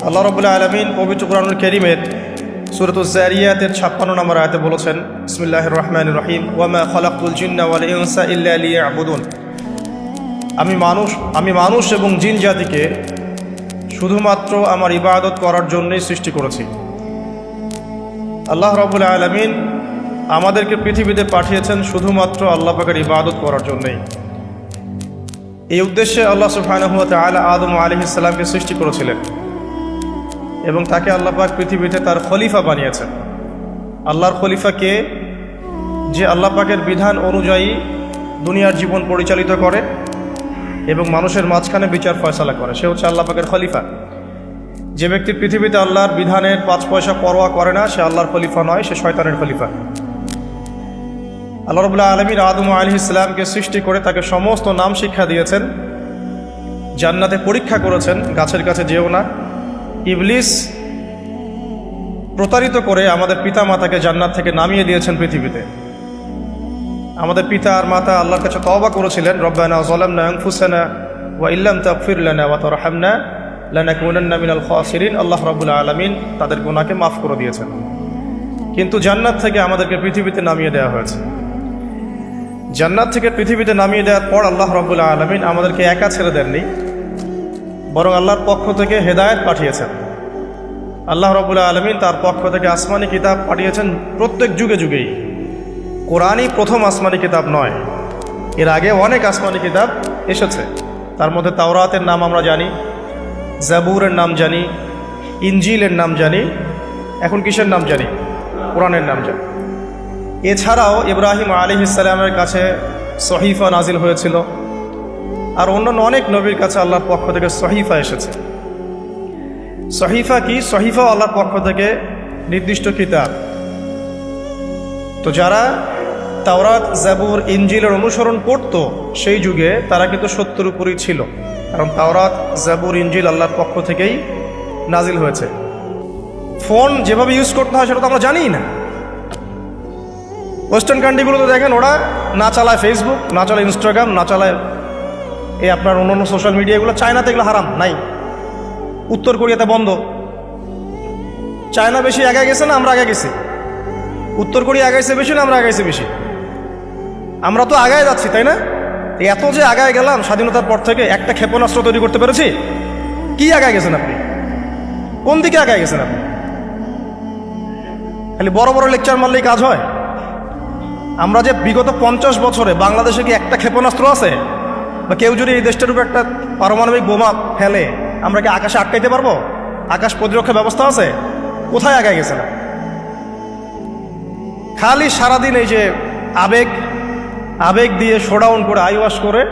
আল্লাহ রাব্বুল আলামিন পবিত্র কোরআনুল কারীমের সূরাতুজ যারিয়াতের 56 নম্বর আয়াতে বলেছেন, বিসমিল্লাহির রহমানির রহিম, ওয়া মা খালাকতুল জিন্না ওয়াল ইনসা ইল্লা লিয়াবুদুন। আমি মানুষ এবং জিন জাতিকে শুধুমাত্র আমার ইবাদত করার জন্যই সৃষ্টি করেছি। আল্লাহ রাব্বুল আলামিন আমাদেরকে পৃথিবীতে পাঠিয়েছেন শুধুমাত্র আল্লাহ পাকের ইবাদত করার জন্যই। এই উদ্দেশ্যে আল্লাহ সুবহানাহু ওয়া তাআলা আদম আলাইহিস সালামকে সৃষ্টি করেছিলেন এবং তাকে আল্লাহ পাক পৃথিবীতে তার খলিফা বানিয়েছেন। আল্লাহর খলিফাকে যে আল্লাহ পাকের বিধান অনুযায়ী দুনিয়ার জীবন পরিচালিত করে এবং মানুষের মাঝখানে বিচার ফয়সালা করে, সে হচ্ছে আল্লাহ পাকের খলিফা। যে ব্যক্তি পৃথিবীতে আল্লাহর বিধানের 5 পয়সা পরোয়া করে না, সে আল্লাহর খলিফা নয়, সে শয়তানের খলিফা। আল্লাহ রাব্বুল আলামিন আদম আলাইহিস সালামকে সৃষ্টি করে তাকে সমস্ত নাম শিক্ষা দিয়েছেন, জান্নাতে পরীক্ষা করেছেন, গাছের কাছে যেও না। ইবলিস প্রতারিত করে আমাদের পিতা মাতাকে জান্নাত থেকে নামিয়ে দিয়েছেন পৃথিবীতে। আমাদের পিতা আর মাতা আল্লাহর কাছে তওবা করেছিলেন, রব্বানা যালামনা আনফুসানা ওয়া ইল্লাম তাগফির লানা ওয়া তারহামনা লানাকুনান্না মিনাল খাসিরিন। আল্লাহ রাব্বুল আলামিন তাদের গুনাহকে মাফ করে দিয়েছেন, কিন্তু জান্নাত থেকে আমাদেরকে পৃথিবীতে নামিয়ে দেওয়া হয়েছে। জান্নাত থেকে পৃথিবীতে নামিয়ে দেওয়ার পর আল্লাহ রাব্বুল আলামিন আমাদেরকে একা ছেড়ে দেননি, বরং আল্লাহর পক্ষ থেকে হেদায়েত পাঠিয়েছেন। আল্লাহ রাব্বুল আলামিন তার পক্ষ থেকে আসমানি কিতাব পাঠিয়েছেন প্রত্যেক যুগে যুগেই। কোরআনই প্রথম আসমানি কিতাব নয়, এর আগে অনেক আসমানি কিতাব এসেছে। তার মধ্যে তাওরাতের নাম আমরা জানি, জাবুরের নাম জানি, ইনজিলের নাম জানি, এখন কিসের নাম জানি? কোরআনের নাম জানি। এছাড়াও ইব্রাহিম আলাইহিস সালামের কাছে সহিফা নাজিল হয়েছিল, আর অন্যান্য অনেক নবীর কাছে আল্লাহর পক্ষ থেকে সহিফা এসেছে। সহিফা কি? সহিফা আল্লাহর পক্ষ থেকে নির্দিষ্ট কিতাব। তো যারা তাওরাত, জাবুর, ইনজিলের অনুসরণ করত সেই যুগে, তারা কিন্তু সত্যের উপরই ছিল, কারণ তাওরাত, জাবুর, ইনজিল আল্লাহর পক্ষ থেকেই নাজিল হয়েছে। ফোন যেভাবে ইউজ করতে হয় সেটা তো আমরা জানিই না। ওয়েস্টার্ন কান্ট্রিগুলোতে দেখেন, ওরা না চালায় ফেসবুক, না চালায় ইনস্টাগ্রাম, না চালায় এই আপনার অন্যান্য সোশ্যাল মিডিয়াগুলো। চায়নাতে এগুলো হারাম, নাই। উত্তর কোরিয়াতে বন্ধ। চায়না বেশি আগে গেছে না আমরা আগে গেছি? উত্তর কোরিয়া আগাইছে বেশি না আমরা আগাইছি বেশি? আমরা তো আগায় যাচ্ছি, তাই না? এত যে আগায় গেলাম স্বাধীনতার পর থেকে, একটা ক্ষেপণাস্ত্র তৈরি করতে পেরেছি? কি আগায় গেছেন আপনি? কোন দিকে আগায় গেছেন আপনি? খালি বড় বড় লেকচার মারলেই কাজ হয়? আমরা যে বিগত 50 বছরে বাংলাদেশে কি একটা ক্ষেপণাস্ত্র আছে? বা কেউ যদি এই দেশটার উপর একটা পারমাণবিক বোমা ফেলে, আমরা কি আকাশে আটকাইতে পারবো? আকাশ প্রতিরক্ষা ব্যবস্থা আছে? কোথায় আগায় গেছে না? খালি সারাদিন এই যে আবেগ দিয়ে শোডাউন করে, আইওয়াশ করে,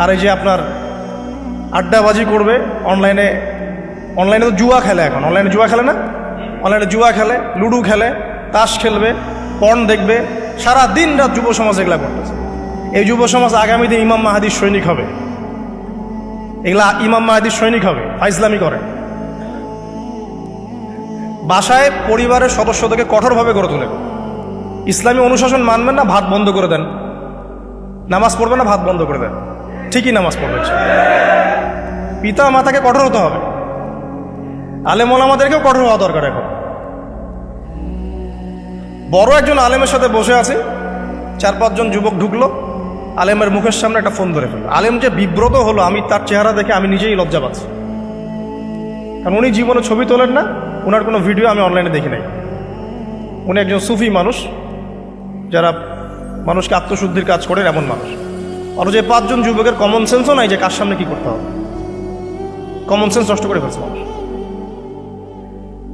আর এই যে আপনার আড্ডাবাজি করবে অনলাইনে তো জুয়া খেলে। এখন অনলাইনে জুয়া খেলে না? অনলাইনে জুয়া খেলে, লুডো খেলে, তাস খেলবে, পর্ন দেখবে, সারা দিন রাত যুব সমাজ এগুলা করতেছে। এই যুব সমাজ আগামী দিন ইমাম মাহাদির সৈনিক হবে। এগুলা ইমাম মাহাদির সৈনিক হবে, ফাইজলামি করে। বাসায় পরিবারের সদস্যদেরকে কঠোরভাবে গড়ে তোলে। ইসলামী অনুশাসন মানবেন না, ভাত বন্ধ করে দেন। নামাজ পড়বেন না, ভাত বন্ধ করে দেন। ঠিকই নামাজ পড়বেন। পিতা মাতাকে কঠোর হতে হবে, আলেম ওলামাদেরকেও কঠোর হওয়া দরকার। এখন বড় একজন আলেমের সাথে বসে আছে, 4-5 জন যুবক ঢুকলো, আলেমের মুখের সামনে একটা ফোন ধরে ফেললো। আলেম যে বিব্রত হলো, আমি তার চেহারা দেখে আমি নিজেই লজ্জা পাচ্ছি। কারণ উনি জীবনে ছবি তোলেন না, ওনার কোনো ভিডিও আমি অনলাইনে দেখি নাই। উনি একজন সুফি মানুষ, যারা মানুষকে আত্মশুদ্ধির কাজ করেন এমন মানুষ। আর যে 5 জন যুবকের কমন সেন্সও নাই যে কার সামনে কি করতে হবে। কমন সেন্স নষ্ট করে ফেলছে মানুষ।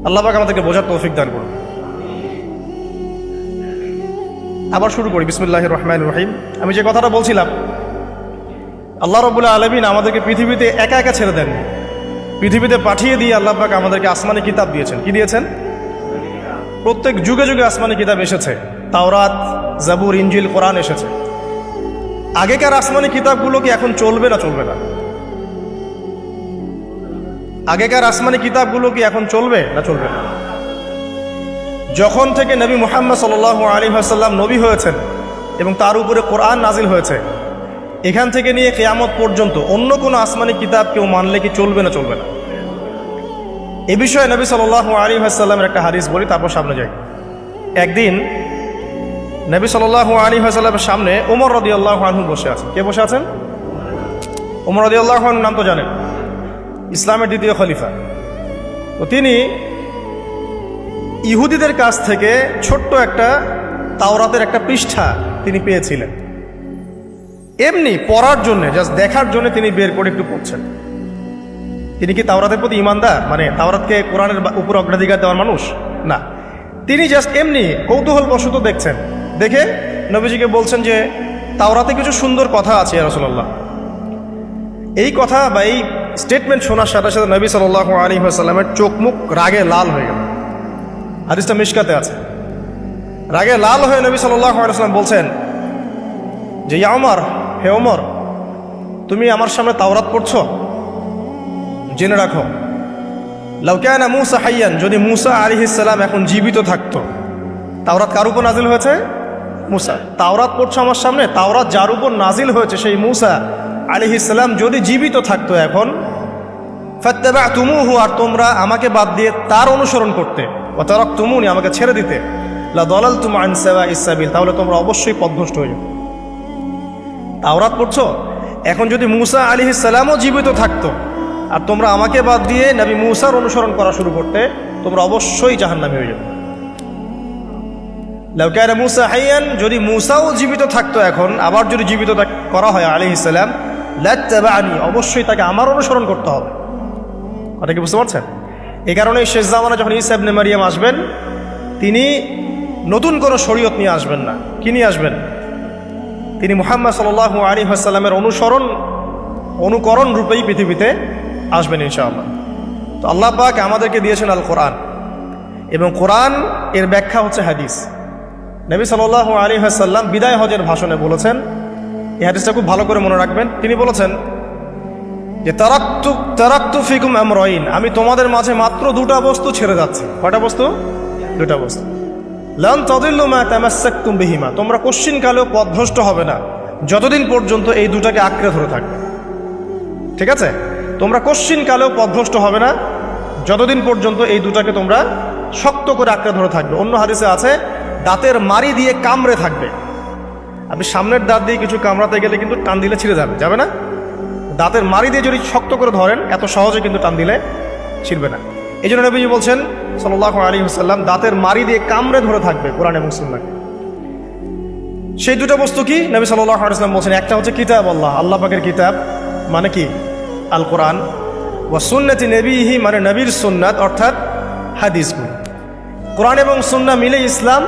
আল্লাহ পাক আমাদেরকে বোঝার তৌফিক দান করুন। আবার শুরু করি, বিসমিল্লাহির রহমানির রহিম। আমি যে কথাটা বলছিলাম, আল্লাহ রাব্বুল আলামিন আমাদেরকে পৃথিবীতে একা একা ছেড়ে দেন, পৃথিবীতে পাঠিয়ে দিয়ে আল্লাহ পাক আমাদেরকে আসমানি কিতাব দিয়েছেন। কি দিয়েছেন? প্রত্যেক যুগে যুগে আসমানি কিতাব এসেছে। তাওরাত, জাবুর, ইনজিল, কোরআন এসেছে। আগেকার আসমানি কিতাবগুলো কি এখন চলবে না চলবে না? আগেকার আসমানি কিতাবগুলো কি এখন চলবে না চলবে না? যখন থেকে নবী মুহাম্মদ সাল্লাল্লাহু আলাইহি ওয়াসাল্লাম নবী হয়েছেন এবং তার উপরে কোরআন নাজিল হয়েছে, এখান থেকে নিয়ে কিয়ামত পর্যন্ত অন্য কোনো আসমানি কিতাব কেউ মানলে কি চলবে না চলবে না? এই বিষয়ে নবী সাল্লাল্লাহু আলাইহি ওয়াসাল্লামের একটা হাদিস বলি, তারপর সামনে যাই। একদিন নবী সাল্লাল্লাহু আলাইহি ওয়াসাল্লামের সামনে ওমর রাদিয়াল্লাহু আনহু বসে আছেন। কে বসে আছেন? ওমর রাদিয়াল্লাহু আনহু নাম তো জানেন, ইসলামের দ্বিতীয় খলিফা। তো তিনি ইহুদিদের কাছ থেকে ছোট্ট একটা তাওরাতের একটা পৃষ্ঠা তিনি পেয়েছিলেন, এমনি পড়ার জন্য, জাস্ট দেখার জন্য তিনি বের করে একটু পড়ছেন। তিনি কি তাওরাতের প্রতি ইমানদার, মানে তাওরাতকে কোরআনের উপর অগ্রাধিকার দেওয়ার মানুষ? না, তিনি জাস্ট এমনি কৌতূহলবশত দেখছেন। দেখে নবীজিকে বলছেন যে তাওরাতে কিছু সুন্দর কথা আছে ইয়া রাসূলুল্লাহ। এই কথা বা এই স্টেটমেন্ট শোনার সাথে সাথে নবী সাল্লাল্লাহু আলাইহি ওয়াসাল্লামের চোখ মুখ রাগে লাল হয়ে গেল। হাদিসটা মিশকাতে আছে। রাগে লাল হয়ে নবী সাল্লাল্লাহু আলাইহি ওয়াসাল্লাম বলছেন যে ইয়া ওমর, হে ওমর, তুমি আমার সামনে তাওরাত পড়ছো? জেনে রাখো, লাউ কানা মূসা হাইয়ান, যদি মূসা আলাইহিস সালাম এখন জীবিত থাকতো। তাওরাত কার উপর নাজিল হয়েছে? মূসা। তাওরাত পড়ছো আমার সামনে, তাওরাত যার উপর নাজিল হয়েছে সেই মূসা আলাইহিস সালাম যদি জীবিত থাকতো এখন, ফাত্তাবা'তুমুহু, আর তোমরা আমাকে বাদ দিয়ে তার অনুসরণ করতে, ওয়া তারাকতুমুনি, আমাকে ছেড়ে দিতে, লা দালালতুম আন সাওয়াইস সাবিল, তাহলে তোমরা অবশ্যই পথভ্রষ্ট হয়ে যাবে। তাওরাত পড়ছো, এখন যদি মূসা আলাইহিস সালামও জীবিত থাকতো আর তোমরা আমাকে বাদ দিয়ে নবী মূসার অনুসরণ করা শুরু করতে, তোমরা অবশ্যই জাহান্নামী হয়ে যাবে। লাউ কানা মূসা হাইয়ান, যদি মূসাও জীবিত থাকতো এখন, আবার যদি জীবিত করা হয় আলাইহিস সালাম, লাত্তাবা'নি, অবশ্যই তাকে আমার অনুসরণ করতে হবে। কথা কি বুঝতে পারছেন? এই কারণে শেষ জামানা যখন ঈসা ইবনে মারিয়াম আসবেন, তিনি নতুন কোনো শরীয়ত নিয়ে আসবেন না। কি নিয়ে আসবেন? তিনি মুহাম্মদ সাল্লাল্লাহু আলাইহি ওয়াসাল্লামের অনুকরণ রূপেই পৃথিবীতে আসবেন ইনশাআল্লাহ। তো আল্লাহ পাক আমাদেরকে দিয়েছেন আল কোরআন, এবং কোরআন এর ব্যাখ্যা হচ্ছে হাদিস। নবী সাল্লাল্লাহু আলাইহি ওয়াসাল্লাম বিদায় হজের ভাষণে বলেছেন, এই হাদিসটা খুব ভালো করে মনে রাখবেন। তিনি বলেছেন যে তারাকতু ফিকুম আমরাইন, আমি তোমাদের মাঝে মাত্র দুটা বস্তু ছেড়ে যাচ্ছি। কয়টা বস্তু? দুটা বস্তু। লান তাদিল্লু মা তামাসসাকতুম বিহিমা, তোমরা কোশ্চিনকালেও পথভ্রষ্ট হবে না যতদিন পর্যন্ত এই দুটাকে আঁকড়ে ধরে থাকবে। ঠিক আছে? তোমরা কোশ্চিনকালেও পথভ্রষ্ট হবে না যতদিন পর্যন্ত এই দুটাকে তোমরা শক্ত করে আঁকড়ে ধরে থাকবে। অন্য হাদিসে আছে দাঁতের মাড়ি দিয়ে কামড়ে থাকবে। আপনি সামনের দাঁত দিয়ে কিছু কামড়াতে গেলে কিন্তু টান দিলে ছিঁড়ে যাবে না? দাঁতের মাড়ি দিয়ে যদি শক্ত করে ধরেন, এত সহজে কিন্তু টান দিলে ছিঁড়বে না। এই জন্য নবীজি বলছেন সাল্লাল্লাহু আলাইহি ওয়াসাল্লাম, দাঁতের মাড়ি দিয়ে কামড়ে ধরে থাকবে কোরআন এবং সুন্নাহকে। সেই দুটো বস্তু কি? নবী সাল্লাল্লাহু আলাইহি ওয়াসাল্লাম বলছেন, একটা হচ্ছে কিতাব আল্লাহ, আল্লাহ পাকের কিতাব মানে কি? আল কোরআন, ওয়া সুন্নতি নবীহি, মানে নবীর সুন্নাত অর্থাৎ হাদিসগুলো। কোরআন এবং সুন্নাহ মিলে ইসলাম।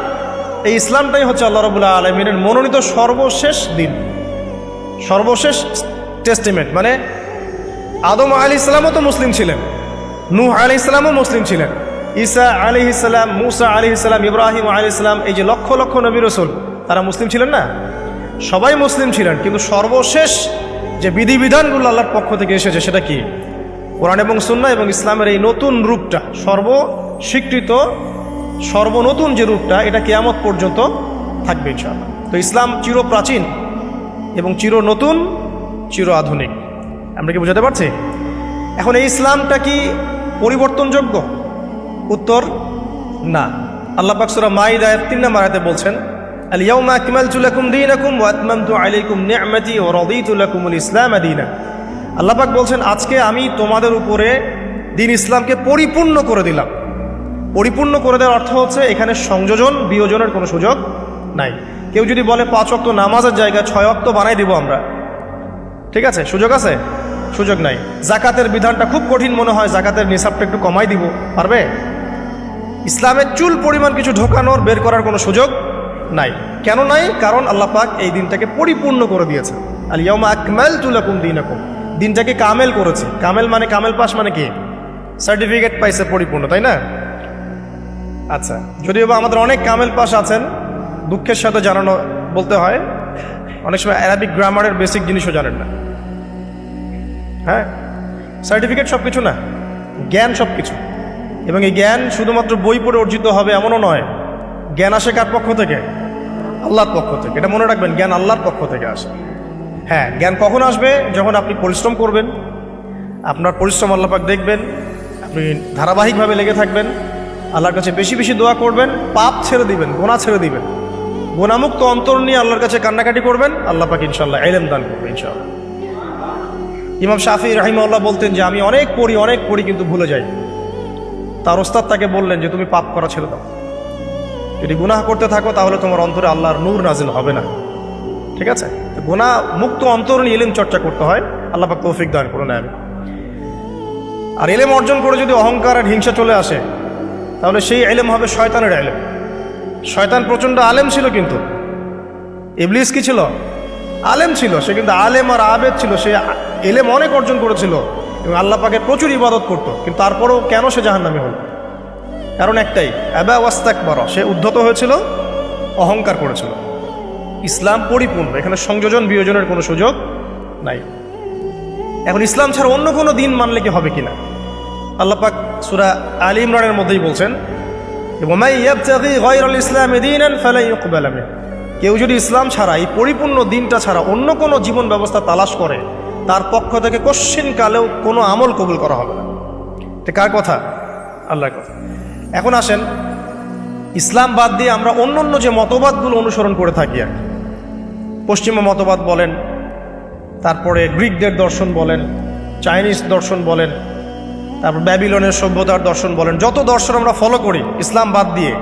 এই ইসলামটাই হচ্ছে আল্লাহ রাব্বুল আলামিনের মনোনীত সর্বশেষ দিন, সর্বশেষ টেস্টিমেন্ট। মানে আদম আলাইহিস সালামও তো মুসলিম ছিলেন, নূহ আলাইহিস সালামও মুসলিম ছিলেন, ঈসা আলাইহিস সালাম, মূসা আলাইহিস সালাম, ইব্রাহিম আলাইহিস সালাম, এই যে লক্ষ লক্ষ নবী রাসূল, তারা মুসলিম ছিলেন না? সবাই মুসলিম ছিলেন, কিন্তু সর্বশেষ যে বিধিবিধানগুলো আল্লাহর পক্ষ থেকে এসেছে সেটা কি? কোরআন এবং সুন্নাহ এবং ইসলামের এই নতুন রূপটা, সর্বস্বীকৃত সর্বনতুন যে রূপটা, এটা কিয়ামত পর্যন্ত থাকবে ইনশাআল্লাহ। তো ইসলাম চিরপ্রাচীন এবং চির নতুন, চির আধুনিক। আমরা কি বুঝাতে পারছি? এখন এই ইসলামটা কি পরিবর্তনযোগ্য? উত্তর না। আল্লাহ পাক সূরা মাইদা 3 নম্বর আয়াতে বলছেন, আল ইয়াউমা আকমালতু লাকুম দীনাকুম ওয়া আতমামতু আলাইকুম নি'মাতি ওয়া রাদিতু লাকুমুল ইসলাম দীনা। আল্লাহ পাক বলছেন, আজকে আমি তোমাদের উপরে দিন ইসলামকে পরিপূর্ণ করে দিলাম। পরিপূর্ণ করে দেওয়ার অর্থ হচ্ছে এখানে সংযোজন বিয়োজনের কোনো সুযোগ নাই। কেউ যদি বলে 5 ওয়াক্ত নামাজের জায়গায় 6 ওয়াক্ত বানাই দিব আমরা, ঠিক আছে? সুযোগ আছে? সুযোগ নাই। জাকাতের বিধানটা খুব কঠিন মনে হয়, জাকাতের নিসাবটা একটু কমাই দিব, পারবে? ইসলামের চুল পরিমাণ কিছু ঢোকানোর, বের করার কোনো সুযোগ নাই। কেন নাই? কারণ আল্লাহ পাক এই দিনটাকে পরিপূর্ণ করে দিয়েছে। আল ইয়াউমা আকমালতু লাকুম দীনাকুম, দিনটাকে কামেল করেছে। কামেল মানে কামেল পাস মানে কি? সার্টিফিকেট পাইছে পরিপূর্ণ, তাই না? আচ্ছা, যদিও বা আমাদের অনেক কামেল পাস আছেন, দুঃখের সাথে জানানো বলতে হয়, অনেক সময় অ্যারাবিক গ্রামারের বেসিক জিনিসও জানেন না। হ্যাঁ, সার্টিফিকেট সব কিছু না, জ্ঞান সব কিছু। এবং এই জ্ঞান শুধুমাত্র বই পড়ে অর্জিত হবে এমনও নয়। জ্ঞান আসে কার পক্ষ থেকে? আল্লাহর পক্ষ থেকে। এটা মনে রাখবেন, জ্ঞান আল্লাহর পক্ষ থেকে আসে। হ্যাঁ, জ্ঞান কখন আসবে? যখন আপনি পরিশ্রম করবেন, আপনার পরিশ্রম আল্লাহ পাক দেখবেন, আপনি ধারাবাহিকভাবে লেগে থাকবেন, আল্লাহর কাছে বেশি বেশি দোয়া করবেন, পাপ ছেড়ে দিবেন, গোনা ছেড়ে দিবেন, গোনামুক্ত অন্তর নিয়ে আল্লাহর কাছে কান্নাকাটি করবেন, আল্লাহ পাক ইনশাআল্লাহ ইলম দান করবে ইনশাআল্লাহ। ইমাম শাফি রাহিমাহুল্লাহ বলতেন যে আমি অনেক পড়ি কিন্তু ভুলে যাই। তার ওস্তাদ তাকে বললেন যে তুমি পাপ করা ছেড়ে দাও, যদি গুনাহ করতে থাকো তাহলে তোমার অন্তরে আল্লাহর নূর নাজিল হবে না। ঠিক আছে, গুনাহ মুক্ত অন্তর নিয়ে ইলম চর্চা করতে হয়। আল্লাহ পাক তৌফিক দান করুন। আমি আর ইলম অর্জন করে যদি অহংকার আর হিংসা চলে আসে তাহলে সেই ইলম হবে শয়তানের ইলম। শয়তান প্রচণ্ড আলেম ছিল, কিন্তু ইবলিস কি ছিল? আলেম ছিল। সে কিন্তু আলেম আর আবেদ ছিল, সে ইলম অনেক অর্জন করেছিল এবং আল্লাহ পাকের প্রচুর ইবাদত করত, কিন্তু তারপরেও কেন সে জাহান্নামী হল? কারণ একটাই, আবা ওয়াস্তাকবারা, সে উদ্ধত হয়েছিল, অহংকার করেছিল। ইসলাম পরিপূর্ণ, এখানে সংযোজন বিয়োজনের কোনো সুযোগ নাই। এখন ইসলাম ছাড়া অন্য কোনো দিন মানলে কি হবে কিনা? আল্লাহ পাক সূরা আলী ইমরানের মধ্যেই বলছেন, ওয়ামাই ইয়াবতাগি গায়রাল ইসলামি দীনান ফালা ইউকবাল মিনহু, কেউ যদি ইসলাম ছাড়া, এই পরিপূর্ণ দিনটা ছাড়া অন্য কোনো জীবন ব্যবস্থা তালাশ করে, তার পক্ষ থেকে কশ্চিনকালেও কোনো আমল কবুল করা হবে না। এটা কার কথা? আল্লাহর কথা। এখন আসেন, ইসলাম বাদ দিয়ে আমরা অন্য অন্য যে মতবাদগুলো অনুসরণ করে থাকি, আর পশ্চিমা মতবাদ বলেন, তারপরে গ্রিকদের দর্শন বলেন, চাইনিজ দর্শন বলেন, তারপর ব্যাবিলনের সভ্যতার দর্শন বলেন, যত দর্শন আমরা ফলো করি ইসলাম বাদ দিয়ে,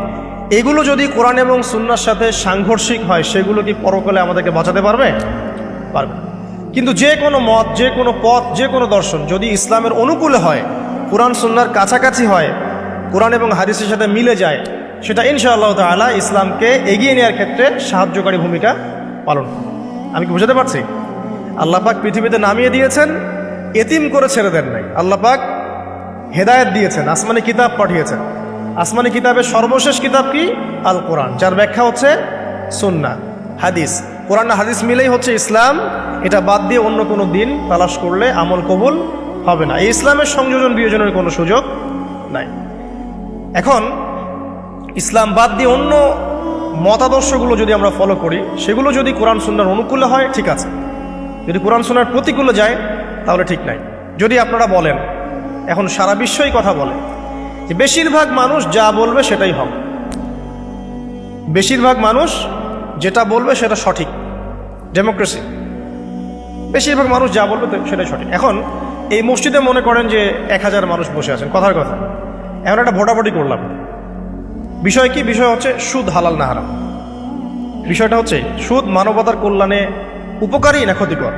এগুলো যদি কোরআন এবং সুন্নাহর সাথে সাংঘর্ষিক হয়, সেগুলো কি পরকালে আমাদেরকে বাঁচাতে পারবে? পারবে। কিন্তু যে কোনো মত, যে কোনো পথ, যে কোনো দর্শন যদি ইসলামের অনুকূলে হয়, কোরআন সুন্নাহর কাছাকাছি হয়, কোরআন এবং হাদিসের সাথে মিলে যায়, সেটা ইনশাআল্লাহ তাআলা ইসলামকে এগিয়ে নেওয়ার ক্ষেত্রে সাহায্যকারী ভূমিকা পালন করে। আমি কি বুঝাতে পারছি? আল্লাহ পাক পৃথিবীতে নামিয়ে দিয়েছেন, এতিম করে ছেড়ে দেন নাই। আল্লাহ পাক হেদায়েত দিয়েছেন, আসমানি কিতাব পাঠিয়েছেন। আসমানি কিতাবের সর্বশেষ কিতাব কি? আল কোরআন, যার ব্যাখ্যা হচ্ছে সুন্নাহ, হাদিস। কোরআন হাদিস মিলেই হচ্ছে ইসলাম। এটা বাদ দিয়ে অন্য কোনো দিন তালাশ করলে আমল কবুল হবে না। এই ইসলামের সংযোজন বিয়োজনের কোনো সুযোগ নাই। এখন ইসলাম বাদ দিয়ে অন্য মতাদর্শগুলো যদি আমরা ফলো করি, সেগুলো যদি কোরআন সুন্নাহর অনুকূলে হয় ঠিক আছে, যদি কোরআন সুন্নাহর প্রতিকূলে যায় তাহলে ঠিক নাই। যদি আপনারা বলেন, এখন সারা বিশ্বই কথা বলে যে বেশিরভাগ মানুষ যা বলবে সেটাই হবে, বেশিরভাগ মানুষ যেটা বলবে সেটা সঠিক, ডেমোক্রেসি, বেশিরভাগ মানুষ যা বলবে সেটাই সঠিক। এখন এই মসজিদে মনে করেন যে 1000 মানুষ বসে আছেন, কথার কথা, এখন একটা ভোটাভুটি করলাম, বিষয় কি? বিষয় হচ্ছে সুদ হালাল না হারাম। বিষয়টা হচ্ছে সুদ মানবতার কল্যাণে উপকারী না ক্ষতিকর।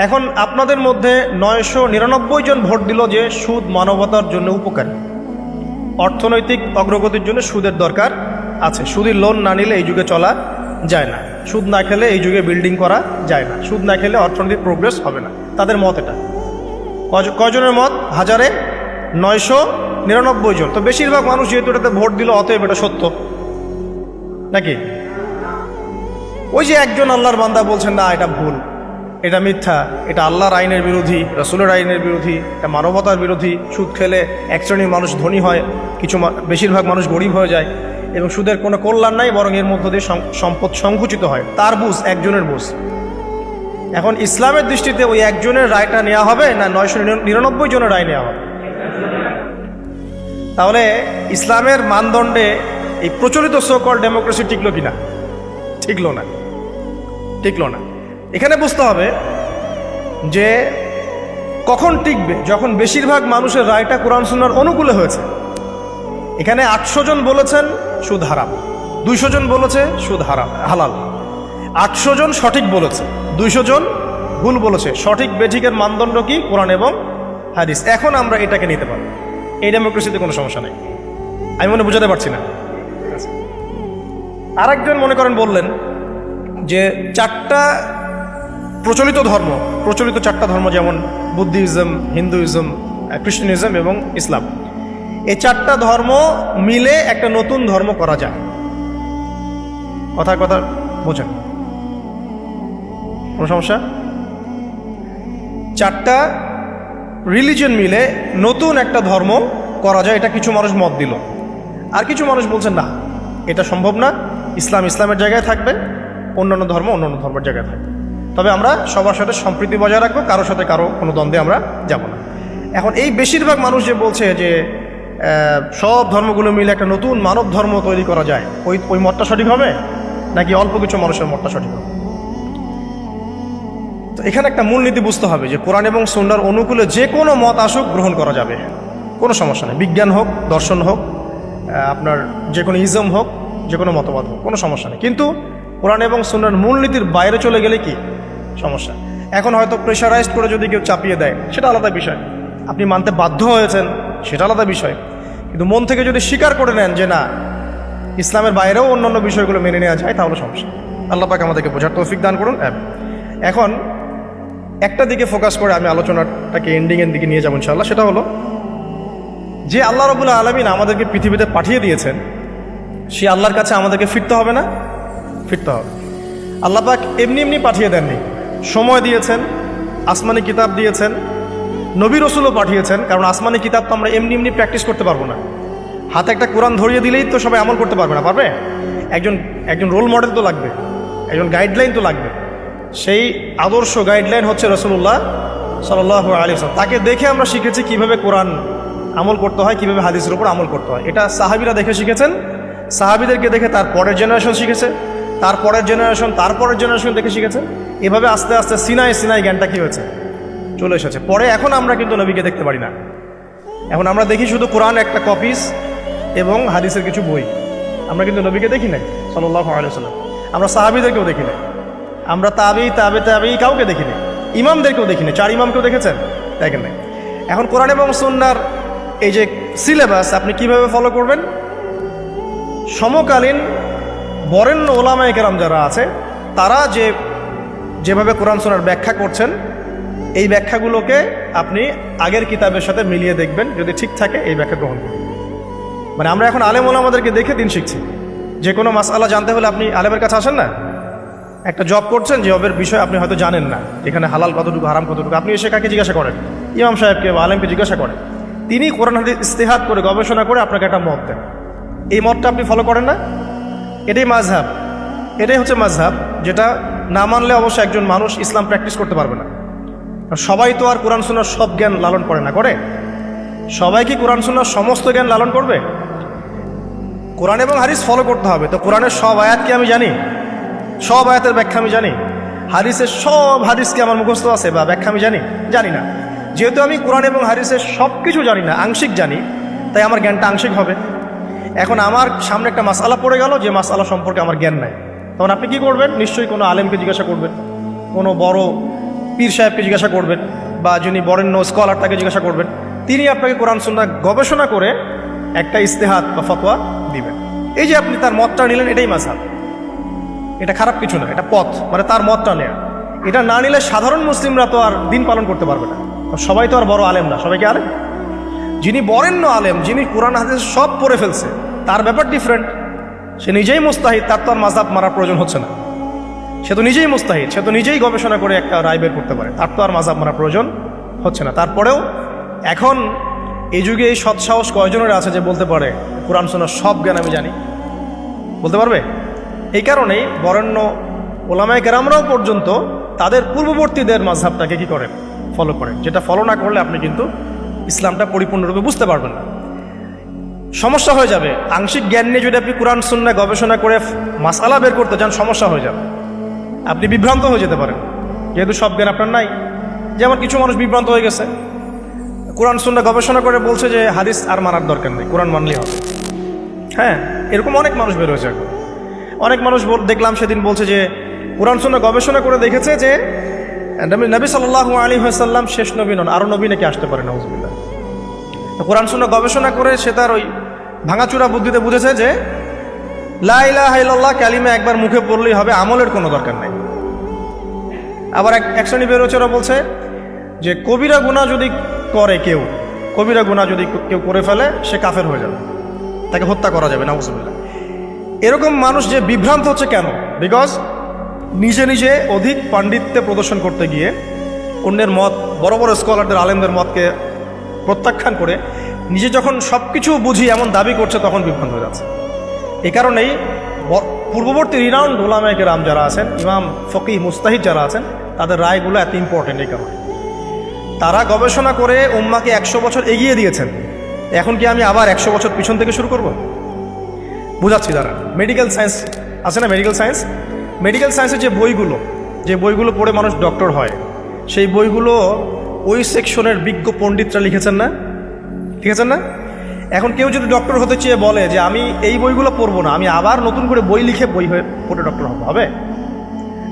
এখন আপনাদের মধ্যে 999 জন ভোট দিল যে সুদ মানবতার জন্য উপকারী, অর্থনৈতিক অগ্রগতির জন্য সুদের দরকার আছে, সুদের লোন না নিলে এই যুগে চলা যায় না, সুদ না খেলে এই যুগে বিল্ডিং করা যায় না, সুদ না খেলে অর্থনৈতিক প্রোগ্রেস হবে না। তাদের মত এটা। কয়জনের মত? 999 জন। তো বেশিরভাগ মানুষ যেহেতু এটাতে ভোট দিল, অতএব এটা সত্য নাকি? ওই যে একজন আল্লাহর বান্দা বলছেন না এটা ভুল, এটা মিথ্যা, এটা আল্লাহর আইনের বিরোধী, রাসূলের আইনের বিরোধী, এটা মানবতার বিরোধী, সুদ খেলে এক শ্রেণীর মানুষ ধনী হয়, বেশিরভাগ মানুষ গরিব হয়ে যায়, এবং সুদের কোনো কল্যাণ নাই, বরং এর মধ্য দিয়ে সম্পদ সংকুচিত হয়। তার বুঝ, একজনের বুঝ। এখন ইসলামের দৃষ্টিতে ওই একজনের রায়টা নেওয়া হবে না 999 জনের রায় নেওয়া হবে? তাহলে ইসলামের মানদণ্ডে এই প্রচলিত সোকল ডেমোক্রেসি টিকলো কিনা? টিকলো না, টিকলো না। এখানে বুঝতে হবে যে কখন টিকবে, যখন বেশিরভাগ মানুষের রায়টা কোরআন সুন্নাহর অনুকূলে হয়েছে। এখানে 800 জন বলেছেন সুদ হারাম, 200 জন বলেছে সুদ হালাল, 800 জন সঠিক বলেছে, 200 জন ভুল বলেছে। সঠিক বেঠিকের মানদণ্ড কি? কোরআন এবং হাদিস। এখন আমরা এটাকে নিতে পারবো, এই ডেমোক্রেসিতে কোনো সমস্যা নেই। আমি মনে বুঝাতে পারছি না। আরেকজন মনে করেন বললেন যে 4টা প্রচলিত ধর্ম, প্রচলিত 4টা ধর্ম যেমন বুদ্ধিজম, হিন্দুইজম, খ্রিস্টানিজম এবং ইসলাম, এই 4টা ধর্ম মিলে একটা নতুন ধর্ম করা যায়। কথার কথা বোঝেন? কোনো সমস্যা? 4টা রিলিজিয়ন মিলে নতুন একটা ধর্ম করা যায়, এটা কিছু মানুষ মত দিল। আর কিছু মানুষ বলছেন না, এটা সম্ভব না, ইসলাম ইসলামের জায়গায় থাকবে, অন্যান্য ধর্ম অন্যান্য ধর্মের জায়গায় থাকবে। তবে আমরা সবার সাথে সম্প্রীতি বজায় রাখবো, কারোর সাথে কারো কোনো দ্বন্দ্বে আমরা যাব না। এখন এই বেশিরভাগ মানুষ যে বলছে যে সব ধর্মগুলো মিলে একটা নতুন মানব ধর্ম তৈরি করা যায়, ওই মতটা সঠিক হবে নাকি অল্প কিছু মানুষের মতটা সঠিক হবে? তো এখানে একটা মূলনীতি বুঝতে হবে যে কোরআন এবং সুন্নাহর অনুকূলে যে কোনো মত আসুক গ্রহণ করা যাবে, কোনো সমস্যা নেই। বিজ্ঞান হোক, দর্শন হোক, আপনার যে কোনো ইজম হোক, যে কোনো মতবাদ হোক, কোনো সমস্যা নেই। কিন্তু কোরআন এবং সুন্নাহর মূলনীতির বাইরে চলে গেলে কি সমস্যা? এখন হয়তো প্রেশারাইজড করে যদি কেউ চাপিয়ে দেয় সেটা আলাদা বিষয়, আপনি মানতে বাধ্য হয়েছেন সেটা আলাদা বিষয়। কিন্তু মন থেকে যদি স্বীকার করে নেন যে না, ইসলামের বাইরেও অন্যান্য বিষয়গুলো মেনে নেওয়া যায়, তাহলে সমস্যা। আল্লাহ পাক আমাদেরকে বোঝার তৌফিক দান করুন। এখন একটা দিকে ফোকাস করে আমি আলোচনাটাকে এন্ডিংয়ের দিকে নিয়ে যাবো ইনশাআল্লাহ। সেটা হলো যে আল্লাহ রাব্বুল আলামিন আমাদেরকে পৃথিবীতে পাঠিয়ে দিয়েছেন, সে আল্লাহর কাছে আমাদেরকে ফিরতে হবে না? ফিরতে হবে। আল্লাহ পাক এমনি এমনি পাঠিয়ে দেননি, সময় দিয়েছেন, আসমানি কিতাব দিয়েছেন, নবী রসুলও পাঠিয়েছেন। কারণ আসমানি কিতাব তো আমরা এমনি এমনি প্র্যাকটিস করতে পারবো না। হাতে একটা কোরআন ধরিয়ে দিলেই তো সবাই আমল করতে পারবে না, পারবে? একজন রোল মডেল তো লাগবে, একজন গাইডলাইন তো লাগবে। সেই আদর্শ গাইডলাইন হচ্ছে রাসূলুল্লাহ সাল্লাল্লাহু আলাইহি ওয়াসাল্লাম। তাকে দেখে আমরা শিখেছি কিভাবে কোরআন আমল করতে হয়, কিভাবে হাদিসের উপর আমল করতে হয়। এটা সাহাবীরা দেখে শিখেছেন, সাহাবীদেরকে দেখে তার পরের জেনারেশন শিখেছে, তার পরের জেনারেশন দেখে শিখেছে। এভাবে আস্তে আস্তে সিনাই জ্ঞানটা কি হয়েছে, চলে এসেছে। পরে এখন আমরা কিন্তু নবীকে দেখতে পারি না, এখন আমরা দেখি শুধু কোরআন একটা কপিস এবং হাদিসের কিছু বই। আমরা কিন্তু নবীকে দেখি নাই সাল্লাল্লাহু আলাইহি ওয়াসাল্লাম, আমরা সাহাবীদেরকেও দেখি নাই, আমরা তাবেঈ কাউকে দেখি নাই, ইমামদেরকেও দেখি নাই। 4 ইমামকেও দেখেছেন? দেখেন নাই। এখন কোরআন এবং সুন্নাহর এই যে সিলেবাস আপনি কিভাবে ফলো করবেন? সমকালীন বরেণ্য ওলামায়ে কেরাম যারা আছে তারা যেভাবে কোরআন সুন্নাহর ব্যাখ্যা করছেন, এই ব্যাখ্যাগুলোকে আপনি আগের কিতাবের সাথে মিলিয়ে দেখবেন, যদি ঠিক থাকে এই ব্যাখ্যা গ্রহণ করবেন। মানে আমরা এখন আলেম ওলামাদেরকে দেখে দিন শিখছি। যে কোনো মাসআলা জানতে হলে আপনি আলেমের কাছে আসেন না? একটা জব করছেন, জবের বিষয় আপনি হয়তো জানেন না, এখানে হালাল কতটুকু হারাম কতটুকু, আপনি এসে কাকে জিজ্ঞাসা করেন? ইমাম সাহেবকে বা আলেমকে জিজ্ঞাসা করেন। তিনি কোরআন হাদিস ইস্তেহাদ করে গবেষণা করে আপনাকে একটা মত দেন। এই মতটা আপনি ফলো করেন না? এটাই মাযহাব, এটাই হচ্ছে মাযহাব, যেটা না মানলে অবশ্যই একজন মানুষ ইসলাম প্র্যাকটিস করতে পারবে না। সবাই তো আর কোরআন সুন্নাহর সব জ্ঞান লালন করে না, করে? সবাই কি কোরআন সুন্নাহর সমস্ত জ্ঞান লালন করবে? কোরআন এবং হাদিস ফলো করতে হবে। তো কোরআনের সব আয়াত কি আমি জানি? সব আয়াতের ব্যাখ্যা আমি জানি? হাদিসের সব হাদিস কি আমার মুখস্থ আছে বা ব্যাখ্যা আমি জানি না। যেহেতু আমি কোরআন এবং হাদিসের সব কিছু জানি না, আংশিক জানি, তাই আমার জ্ঞানটা আংশিক হবে। এখন আমার সামনে একটা মাসআলা পড়ে গেল, যে মাসআলা সম্পর্কে আমার জ্ঞান নাই, তখন আপনি কি করবেন? নিশ্চয়ই কোনো আলেমকে জিজ্ঞাসা করবেন, কোনো বড় পীর সাহেবকে জিজ্ঞাসা করবেন, বা যিনি বরেণ্য স্কলার তাকে জিজ্ঞাসা করবেন। তিনি আপনাকে কোরআন সুন্নাহ গবেষণা করে একটা ইস্তেহাদ বা ফতোয়া দিবেন। এই যে আপনি তার মতটা নিলেন, এটাই মাযহাব। এটা খারাপ কিছু না, এটা পথ, মানে তার মতটা নেয়া। এটা না নিলে সাধারণ মুসলিমরা তো আর দিন পালন করতে পারবে না। সবাই তো আর বড় আলেম না, সবাই কি আলেম? যিনি বরেণ্য আলেম, যিনি কোরআন হাদিস সব পড়ে ফেলছে, তার ব্যাপার ডিফারেন্ট। সে নিজেই মুস্তাহিদ, তার তো আর মাযহাব মারার প্রয়োজন হচ্ছে না। সে তো নিজেই মুস্তাহিদ, সে তো নিজেই গবেষণা করে একটা রায় বের করতে পারে, তার তো আর মাযহাব মারার প্রয়োজন হচ্ছে না। তারপরেও এখন এই যুগে এই সৎসাহস কয়জনের আছে যে বলতে পারে কোরআন সুন্নাহর সব জ্ঞান আমি জানি? বলতে পারবে? এই কারণেই বরেণ্য ওলামায়ে কেরামরাও পর্যন্ত তাদের পূর্ববর্তীদের মাযহাবটাকে কি করেন? ফলো করেন। যেটা ফলো না করলে আপনি কিন্তু ইসলামটা পরিপূর্ণরূপে বুঝতে পারবেন না, সমস্যা হয়ে যাবে। আংশিক জ্ঞান নিয়ে যদি আপনি কোরআন সুন্নাহ গবেষণা করে মাসআলা বের করতে যান, সমস্যা হয়ে যাবে, আপনি বিভ্রান্ত হয়ে যেতে পারেন, যেহেতু সব জ্ঞান আপনার নাই। যেমন কিছু মানুষ বিভ্রান্ত হয়ে গেছে, কোরআন সুন্নাহ গবেষণা করে বলছে যে হাদিস আর মানার দরকার নেই, কোরআন মানলেই হবে। হ্যাঁ, এরকম অনেক মানুষ বের হয়েছে এখন। অনেক মানুষ দেখলাম সেদিন বলছে যে কোরআন সুন্নাহ গবেষণা করে দেখেছে যে নবী সাল্লাল্লাহু আলাইহি ওয়াসাল্লাম শেষ নবী নন, আরও নবী নাকি আসতে পারে, নাউযুবিল্লাহ। তো কোরআন সুন্নাহ গবেষণা করে সে তার ওই ভাঙাচুরা বুদ্ধিতে বুঝেছে যে লা ইলাহা ইল্লাল্লাহ কালিমা একবার মুখে পড়লেই হবে, আমলের কোনো দরকার নেই। আবার এক শ্রেণী বেরোচেরা বলছে যে কবিরা গুনাহ যদি করে কেউ, কবিরা গুনাহ যদি কেউ করে ফেলে, সে কাফের হয়ে যাবে, তাকে হত্যা করা যাবে, নাউযুবিল্লাহ। এরকম মানুষ যে বিভ্রান্ত হচ্ছে কেন? বিকজ নিজে নিজে অধিক পাণ্ডিত্য প্রদর্শন করতে গিয়ে অন্যের মত, বড় বড় স্কলারদের আলেমদের মতকে প্রত্যাখ্যান করে নিজে যখন সব কিছু বুঝি এমন দাবি করছে, তখন বিভ্রান্ত হয়ে যাচ্ছে। এই কারণেই পূর্ববর্তী রিনাউন্ড উলামায়ে কেরাম যারা আছেন, ইমাম ফকিহ মুস্তাহিদ যারা আছেন, তাদের রায়গুলো এত ইম্পর্টেন্ট। এই কারণে তারা গবেষণা করে উম্মাকে 100 বছর এগিয়ে দিয়েছেন। এখন কি আমি আবার 100 বছর পিছন থেকে শুরু করব? বুঝাচ্ছি দাঁড়া। মেডিকেল সায়েন্স আছে না, মেডিকেল সায়েন্সের যে বইগুলো পড়ে মানুষ ডক্টর হয়, সেই বইগুলো ওই সেকশনের বিজ্ঞ পণ্ডিতরা লিখেছেন না? এখন কেউ যদি ডক্টর হতে চেয়ে বলে যে আমি এই বইগুলো পড়বো না, আমি আবার নতুন করে বই লিখে পড়ে ডক্টর হবে?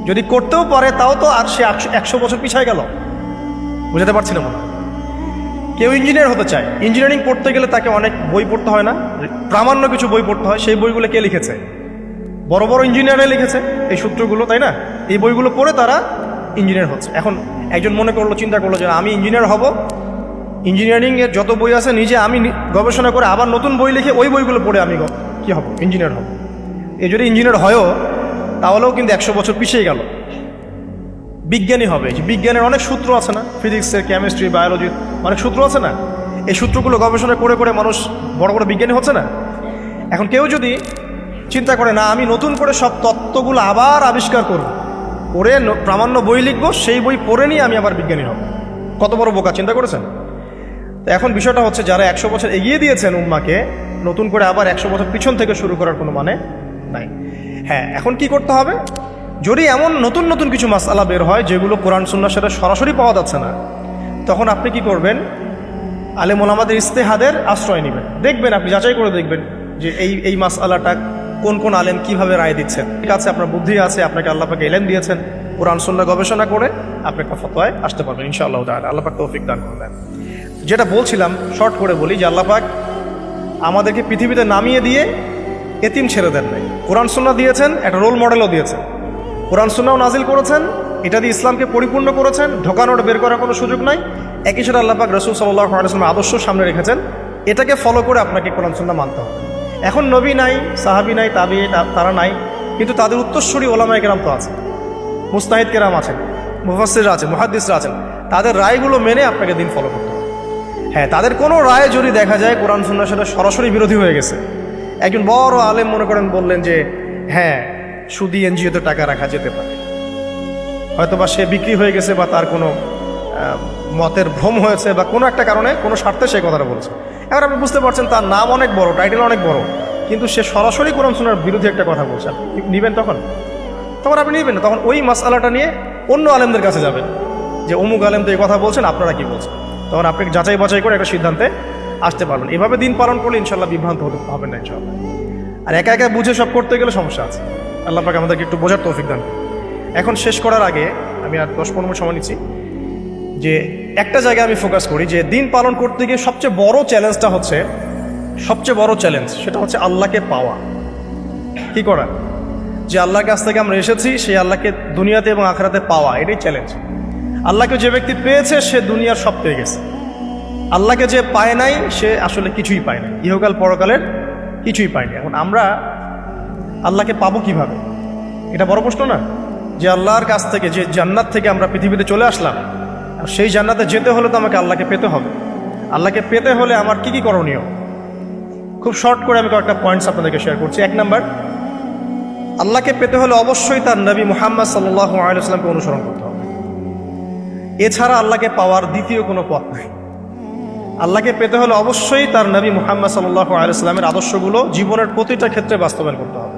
যদি করতেও পারে তাও তো আর সে 100 বছর পিছায় গেল। বুঝাতে পারছি না মনে হয়। কেউ ইঞ্জিনিয়ার হতে চায়, ইঞ্জিনিয়ারিং পড়তে গেলে তাকে অনেক বই পড়তে হয় না? প্রামাণ্য কিছু বই পড়তে হয়। সেই বইগুলো কে লিখেছে? বড় বড় ইঞ্জিনিয়াররা লিখেছে এই সূত্রগুলো, তাই না? এই বইগুলো পড়ে তারা ইঞ্জিনিয়ার হচ্ছে। এখন একজন চিন্তা করলো যে আমি ইঞ্জিনিয়ার হব, ইঞ্জিনিয়ারিংয়ের যত বই আছে নিজে আমি গবেষণা করে আবার নতুন বই লিখে ওই বইগুলো পড়ে আমি কি হব? ইঞ্জিনিয়ার হব। এই যদি ইঞ্জিনিয়ার হয়ও তাহলেও কিন্তু 100 বছর পিছিয়ে গেল। বিজ্ঞানী হবে, যে বিজ্ঞানের অনেক সূত্র আছে না, ফিজিক্সের, কেমিস্ট্রি, বায়োলজির অনেক সূত্র আছে না? এই সূত্রগুলো গবেষণা করে করে মানুষ বড় বড় বিজ্ঞানী হচ্ছে না? এখন কেউ যদি চিন্তা করে না আমি নতুন করে সব তত্ত্বগুলো আবার আবিষ্কার করব, পড়ে প্রামাণ্য বই লিখব, সেই বই পড়ে নিয়ে আমি আবার বিজ্ঞানী হব, কত বড় বোকা! চিন্তা করেছেন? তো এখন বিষয়টা হচ্ছে যারা 100 বছর এগিয়ে দিয়েছেন উম্মাকে, নতুন করে আবার 100 বছর পিছন থেকে শুরু করার কোনো মানে নাই। হ্যাঁ, এখন কি করতে হবে? যদি এমন নতুন নতুন কিছু মাসআলা বের হয় যেগুলো কোরআন সুন্নাহর সাথে সরাসরি পাওয়া যাচ্ছে না, তখন আপনি কি করবেন? আলেম ওলামাদের ইজতিহাদের আশ্রয় নেবেন। দেখবেন, আপনি যাচাই করে দেখবেন যে এই মাসআলাটা কোন কোন আলেম কিভাবে রায় দিচ্ছেন। ঠিক আছে, আপনার বুদ্ধি আছে, আপনাকে আল্লাহ পাক ইলম দিয়েছেন, কোরআন সুন্নাহ গবেষণা করে আপনি একটা ফতোয়ায় আসতে পারবেন ইনশাআল্লাহ তাআলা। আল্লাহ পাক তৌফিক দান করবেন। যেটা বলছিলাম, শর্ট করে বলি যে আল্লাহ পাক আমাদেরকে পৃথিবীতে নামিয়ে দিয়ে এতিম ছেড়ে দেন নাই। কোরআন সুন্নাহ দিয়েছেন, একটা রোল মডেলও দিয়েছেন। কোরআন সুন্নাহ নাজিল করেছেন, এটা দিয়ে ইসলামকে পরিপূর্ণ করেছেন, ঢোকানোর বের করার কোনো সুযোগ নাই। একই সাথে আল্লাহ পাক রাসূল সাল্লাল্লাহু আলাইহি ওয়াসাল্লামের আদর্শ সামনে রেখেছেন, এটাকে ফলো করে আপনাকে কোরআন সুন্নাহ মানতে হবে। এখন নবী নাই, সাহাবী নাই, তাবিঈ তারা নাই, কিন্তু তাদের উত্তরসূরি ওলামায়ে কেরাম তো আছে, মুজতাহিদ কেরাম আছেন, মুফাসসিররা আছেন, মুহাদ্দিসরা আছেন। তাদের রায়গুলো মেনে আপনাকে দিন ফলো করতে হবে। হ্যাঁ, তাদের কোনো রায় যদি দেখা যায় কোরআন সুন্নাহর সাথে সরাসরি বিরোধী হয়ে গেছে, একজন বড় আলেম মনে করেন বললেন যে হ্যাঁ সুদী এনজিওতে টাকা রাখা যেতে পারে, হয়তোবা সে বিক্রি হয়ে গেছে বা তার কোনো মতের ভ্রম হয়েছে বা কোনো একটা কারণে, কোনো স্বার্থে সে কথাটা বলছে। এবার আপনি বুঝতে পারছেন তার নাম অনেক বড়, টাইটেল অনেক বড়, কিন্তু সে সরাসরি কোরআন সুন্নাহর বিরোধী একটা কথা বলছে। আপনি নিবেন? তখন আপনি নিবেন না। তখন ওই মাসআলাটা নিয়ে অন্য আলেমদের কাছে যাবেন যে অমুক আলেম তো এই কথা বলছেন, আপনারা কি বলছেন। তখন আপনি যাচাই বাছাই করে একটা সিদ্ধান্তে আসতে পারবেন। এভাবে দিন পালন করলে ইনশাল্লাহ বিভ্রান্ত হবে না ইনশাল্লাহ। আর একা একা বুঝে সব করতে গেলে সমস্যা আছে। আল্লাহ পাক আমাদেরকে একটু বোঝার তৌফিক দান। এখন শেষ করার আগে আমি আর 10-15 মিনিট সময় নিচ্ছি, যে একটা জায়গায় আমি ফোকাস করি যে দিন পালন করতে গিয়ে সবচেয়ে বড় চ্যালেঞ্জ সেটা হচ্ছে আল্লাহকে পাওয়া। কি করা? যে আল্লাহর কাছ থেকে আমরা এসেছি, সেই আল্লাহকে দুনিয়াতে এবং আখিরাতে পাওয়া, এটাই চ্যালেঞ্জ। আল্লাহকে যে ব্যক্তি পেয়েছে সে দুনিয়ার সব পেয়ে গেছে। আল্লাহকে যে পায় নাই সে আসলে কিছুই পায় না, ইহকাল পরকালের কিছুই পায়নি। এখন আমরা আল্লাহকে পাবো কিভাবে? এটা বড় প্রশ্ন না? যে আল্লাহর কাছ থেকে, যে জান্নাত থেকে আমরা পৃথিবীতে চলে আসলাম, সেই জান্নাতে যেতে হলে তো আমাকে আল্লাহকে পেতে হবে। আল্লাহকে পেতে হলে আমার কি কি করণীয়? খুব শর্ট করে আমি কয়েকটা পয়েন্টস আপনাদেরকে শেয়ার করছি। 1 নাম্বার, আল্লাহকে পেতে হলে অবশ্যই তার নবী মুহাম্মদ সাল্লাল্লাহু আলাইহি ওয়াসাল্লামকে অনুসরণ করতে হবে। এছাড়া আল্লাহকে পাওয়ার দ্বিতীয় কোনো পথ নেই। আল্লাহকে পেতে হলে অবশ্যই তার নবী মুহাম্মদ সাল্লাল্লাহু আলাইহি ওয়াসাল্লামের আদর্শগুলো জীবনের প্রতিটা ক্ষেত্রে বাস্তবায়ন করতে হবে।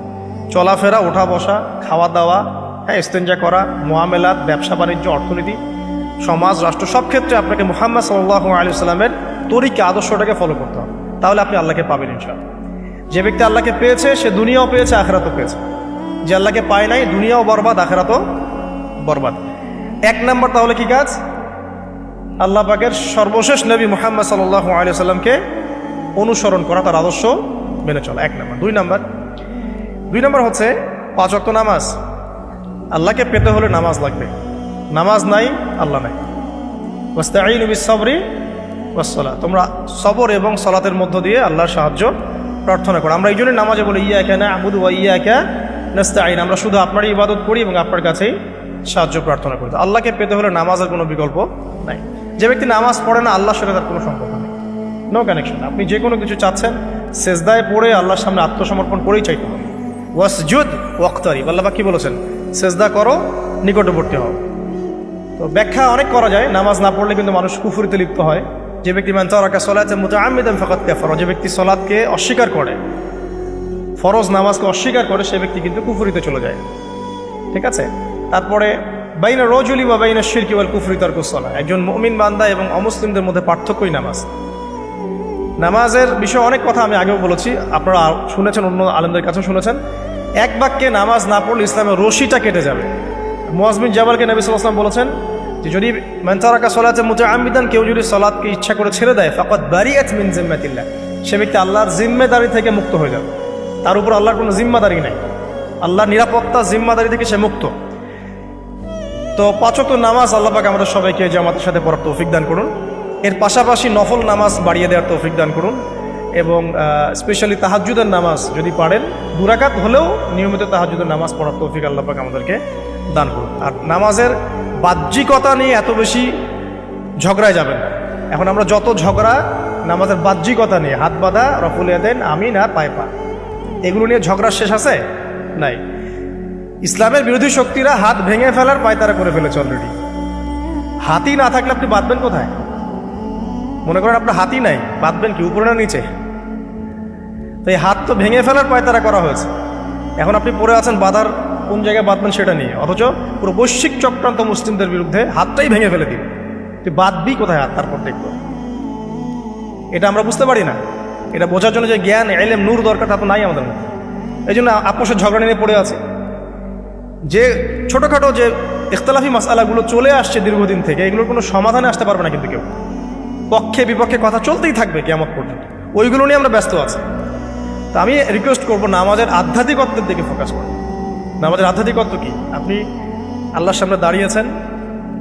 চলাফেরা, ওঠা বসা, খাওয়া দাওয়া, ইস্তেঞ্জা করা, মুআমালাত, ব্যবসা বাণিজ্য, অর্থনীতি, সমাজ, রাষ্ট্র, সব ক্ষেত্রে আপনাকে মুহাম্মদ সাল্লাল্লাহু আলাইহি ওয়াসাল্লামের তরিকা, আদর্শটাকে ফলো করতে হবে। তাহলে আপনি আল্লাহকে পাবেন ইনশাআল্লাহ। যে ব্যক্তি আল্লাহকে পেয়েছে সে দুনিয়াও পেয়েছে, আখিরাতও পেয়েছে। যে আল্লাহকে পায় নাই, দুনিয়াও বরবাদ, আখিরাতও বরবাদ। 1 নাম্বার তাহলে কি কাজ? আল্লাহ পাকের সর্বশেষ নবী মুহাম্মদ সাল্লাল্লাহু আলাইহি ওয়াসাল্লামকে অনুসরণ করা, তার আদর্শ মেনে চলা, 1 নাম্বার। 2 নাম্বার হচ্ছে 5 ওয়াক্ত নামাজ। আল্লাহকে পেতে হলে নামাজ লাগবে। নামাজ নাই, আল্লাহ নাই। ওয়াস্তাঈনু বিস-সাবরি ওয়াস-সালাহ, তোমরা সবর এবং সালাতের মধ্য দিয়ে আল্লাহর সাহায্য প্রার্থনা করো। আমরা এই জন্য নামাজে বলি ইয়াকা না'বুদু ওয়া ইয়াকা নাস্তাঈন, আমরা শুধু আপনারই ইবাদত করি এবং আপনার কাছেই সাহায্য প্রার্থনা করি। আল্লাহকে পেতে হলে নামাজের কোনো বিকল্প নাই। যে ব্যক্তি নামাজ পড়ে না, আল্লাহর সাথে তার কোনো সম্পর্ক নেই, নো কানেকশন। আপনি যে কোনো কিছু চাচ্ছেন, সেজদায় পড়ে আল্লাহর সামনে আত্মসমর্পণ করেই চাইতে হবে। ওয়াসজুদ ওয়াক্তারিব, আল্লাহ পাক কি বলেছেন? সেজদা করো, নিকটবর্তী হও। তো ব্যাখ্যা অনেক করা যায়, নামাজ না পড়লে কিন্তু মানুষ কুফরিতে লিপ্ত হয়। যে ব্যক্তি মান তারাকা সালাতান মুতাআম্মিদান ফাকাদ কাফারা, যে ব্যক্তি সালাতকে অস্বীকার করে, ফরজ নামাজকে অস্বীকার করে, সে ব্যক্তি কিন্তু কুফরিতে চলে যায়। ঠিক আছে। তারপরে বাইনা রাজুলি ওয়া বাইনা শিরকি ওয়াল কুফরি তারকুস সালাহ, একজন মুমিন বান্দা এবং অমুসলিমদের মধ্যে পার্থক্যই নামাজ। নামাজের বিষয়ে অনেক কথা আমি আগেও বলেছি, আপনারা শুনেছেন, অন্য আলেমদের কাছেও শুনেছেন। এক বাক্যে নামাজ না পড়লে ইসলামের রশিটা কেটে যাবে। মুআয বিন জাবালকে নবী সাল্লাল্লাহু আলাইহি ওয়াসাল্লাম বলেছেন যে যদি মান তারাকা সালাতান মুতাআম্মিদান, কেউ যদি সালাতকে ইচ্ছা করে ছেড়ে দেয়, ফাকাদ বারিআত মিন জিম্মাতিল্লাহ, সে ব্যক্তি আল্লাহর জিম্মেদারি থেকে মুক্ত হয়ে যাবে। তার উপর আল্লাহর কোনো জিম্মাদারি নাই, আল্লাহর নিরাপত্তা জিম্মাদারি থেকে সে মুক্ত। তো 5 ওয়াক্ত নামাজ আল্লাহ পাক আমাদের সবাইকে জামাতের সাথে পড়ার তৌফিক দান করুন। এর পাশাপাশি নফল নামাজ বাড়িয়ে দেওয়ার তৌফিক দান করুন, এবং স্পেশালি তাহাজ্জুদের নামাজ যদি পারেন 2 রাকাত হলেও নিয়মিত তাহাজ্জুদের নামাজ পড়ার তৌফিক আল্লাহ পাক আমাদেরকে দান করুন। আর নামাজের বাহ্যিকতা নিয়ে এত বেশি ঝগড়ায় যাবেন না। এখন আমরা যত ঝগড়া নামাজের বাহ্যিকতা নিয়ে, হাত বাঁধা, রফুল ইয়াদাইন, আমিন আর পায়ে পা, এগুলো নিয়ে ঝগড়া শেষ আছে? নাই। ইসলামের বিরোধী শক্তিরা হাত ভেঙে ফেলার পায়তারা করে ফেলেছে অলরেডি। হাতই না থাকলে আপনি বাঁধবেন কোথায়? মনে করেন আপনার হাতই নাই, বাঁধবেন কি উপরে না নিচে? তো এই হাত তো ভেঙে ফেলার পায়তারা করা হয়েছে। এখন আপনি পড়ে আছেন বাঁধার কোন জায়গায় বাঁধবেন সেটা নিয়ে, অথচ পুরো বৈশ্বিক চক্রান্ত মুসলিমদের বিরুদ্ধে হাতটাই ভেঙে ফেলে দিবে। তুই বাঁধবি কোথায় হাত? তারপর দেখব। এটা আমরা বুঝতে পারি না। এটা বোঝার জন্য যে জ্ঞান, ইলম, নূর দরকার, তা তো নাই আমাদের মধ্যে। এই জন্য আপোষের ঝগড়া নিয়ে পড়ে আছে। যে ছোটোখাটো যে ইখতিলাফি মাসআলাগুলো চলে আসছে দীর্ঘদিন থেকে, এগুলোর কোনো সমাধানে আসতে পারবে না কিন্তু কেউ। পক্ষে বিপক্ষে কথা চলতেই থাকবে কিয়ামত পর্যন্ত, ওইগুলো নিয়ে আমরা ব্যস্ত আছি। তা আমি রিকোয়েস্ট করবো নামাজের আধ্যাত্মিকত্বের দিকে ফোকাস করুন। নামাজের আধ্যাত্মিকত্ব কি? আপনি আল্লাহর সামনে দাঁড়িয়েছেন,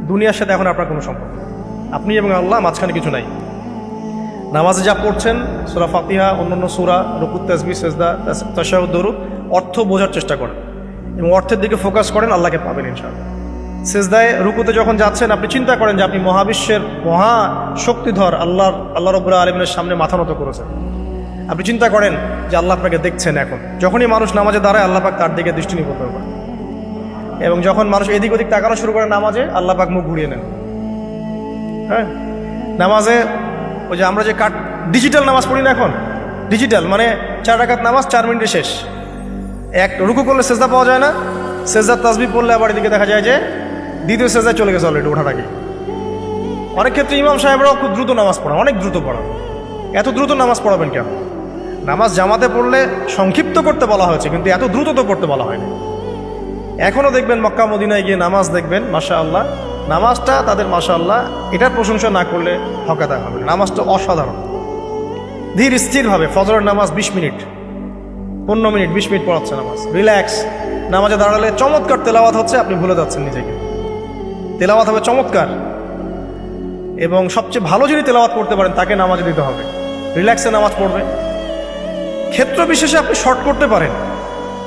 দুনিয়ার সাথে এখন আপনার কোনো সম্পর্ক, আপনি এবং আল্লাহ, মাঝখানে কিছু নাই। নামাজে যা পড়ছেন, সূরা ফাতিহা, অন্যান্য সূরা, রুকু, তাসবিহ, সিজদা, তাশাহুদ, দরুদ, অর্থ বোঝার চেষ্টা করেন এবং অর্থের দিকে ফোকাস করেন, আল্লাহকে পাবেন ইনশাআল্লাহ। সিজদায়, রুকুতে যখন যাচ্ছেন, আপনি চিন্তা করেন যে আপনি মহাবিশ্বের মহা শক্তিধর আল্লাহ রাব্বুল আলামিনের সামনে মাথা নত করেছেন। আপনি চিন্তা করেন যে আল্লাহ আপনাকে দেখছেন। এখন যখনই মানুষ নামাজে দাঁড়ায়, আল্লাহ পাক তার দিকে দৃষ্টি নিবদ্ধ করেন, এবং যখন মানুষ এদিক ওদিক তাকানো শুরু করে নামাজে, আল্লাহ পাক মুখ ঘুরিয়ে নেন। হ্যাঁ, নামাজে ওই যে আমরা যে ডিজিটাল নামাজ পড়ি না, এখন ডিজিটাল মানে 4 রাকাত নামাজ 4 মিনিটে শেষ। এক রুকু করলে সেজদা পাওয়া যায় না, সেজদার তাসবিহ পড়লে আবার এদিকে দেখা যায় যে দ্বিতীয় সেজদায় চলে গেছে অলরেডি ওঠার আগে। অনেক ক্ষেত্রে ইমাম সাহেবরাও খুব দ্রুত নামাজ পড়ান, অনেক দ্রুত পড়ান। এত দ্রুত নামাজ পড়াবেন কেন? নামাজ জামাতে পড়লে সংক্ষিপ্ত করতে বলা হয়েছে, কিন্তু এত দ্রুত তো পড়তে বলা হয়নি। এখনও দেখবেন মক্কা মদিনায় গিয়ে নামাজ দেখবেন, মাশাআল্লাহ, নামাজটা তাদের মাশাআল্লাহ, এটার প্রশংসা না করলে হকাদা হবে। নামাজটা অসাধারণ, ধীর স্থিরভাবে। ফজরের নামাজ 20 মিনিট, 15 মিনিট, 20 মিনিট পড়াচ্ছে নামাজ, রিল্যাক্স। নামাজে দাঁড়ালে চমৎকার তেলাওয়াত হচ্ছে, আপনি ভুলে যাচ্ছেন নিজেকে। তেলাওয়াত হবে চমৎকার, এবং সবচেয়ে ভালো যিনি তেলাওয়াত করতে পারেন তাকে নামাজে দিতে হবে। রিল্যাক্সে নামাজ পড়বে। ক্ষেত্র বিশেষে আপনি শর্ট করতে পারেন,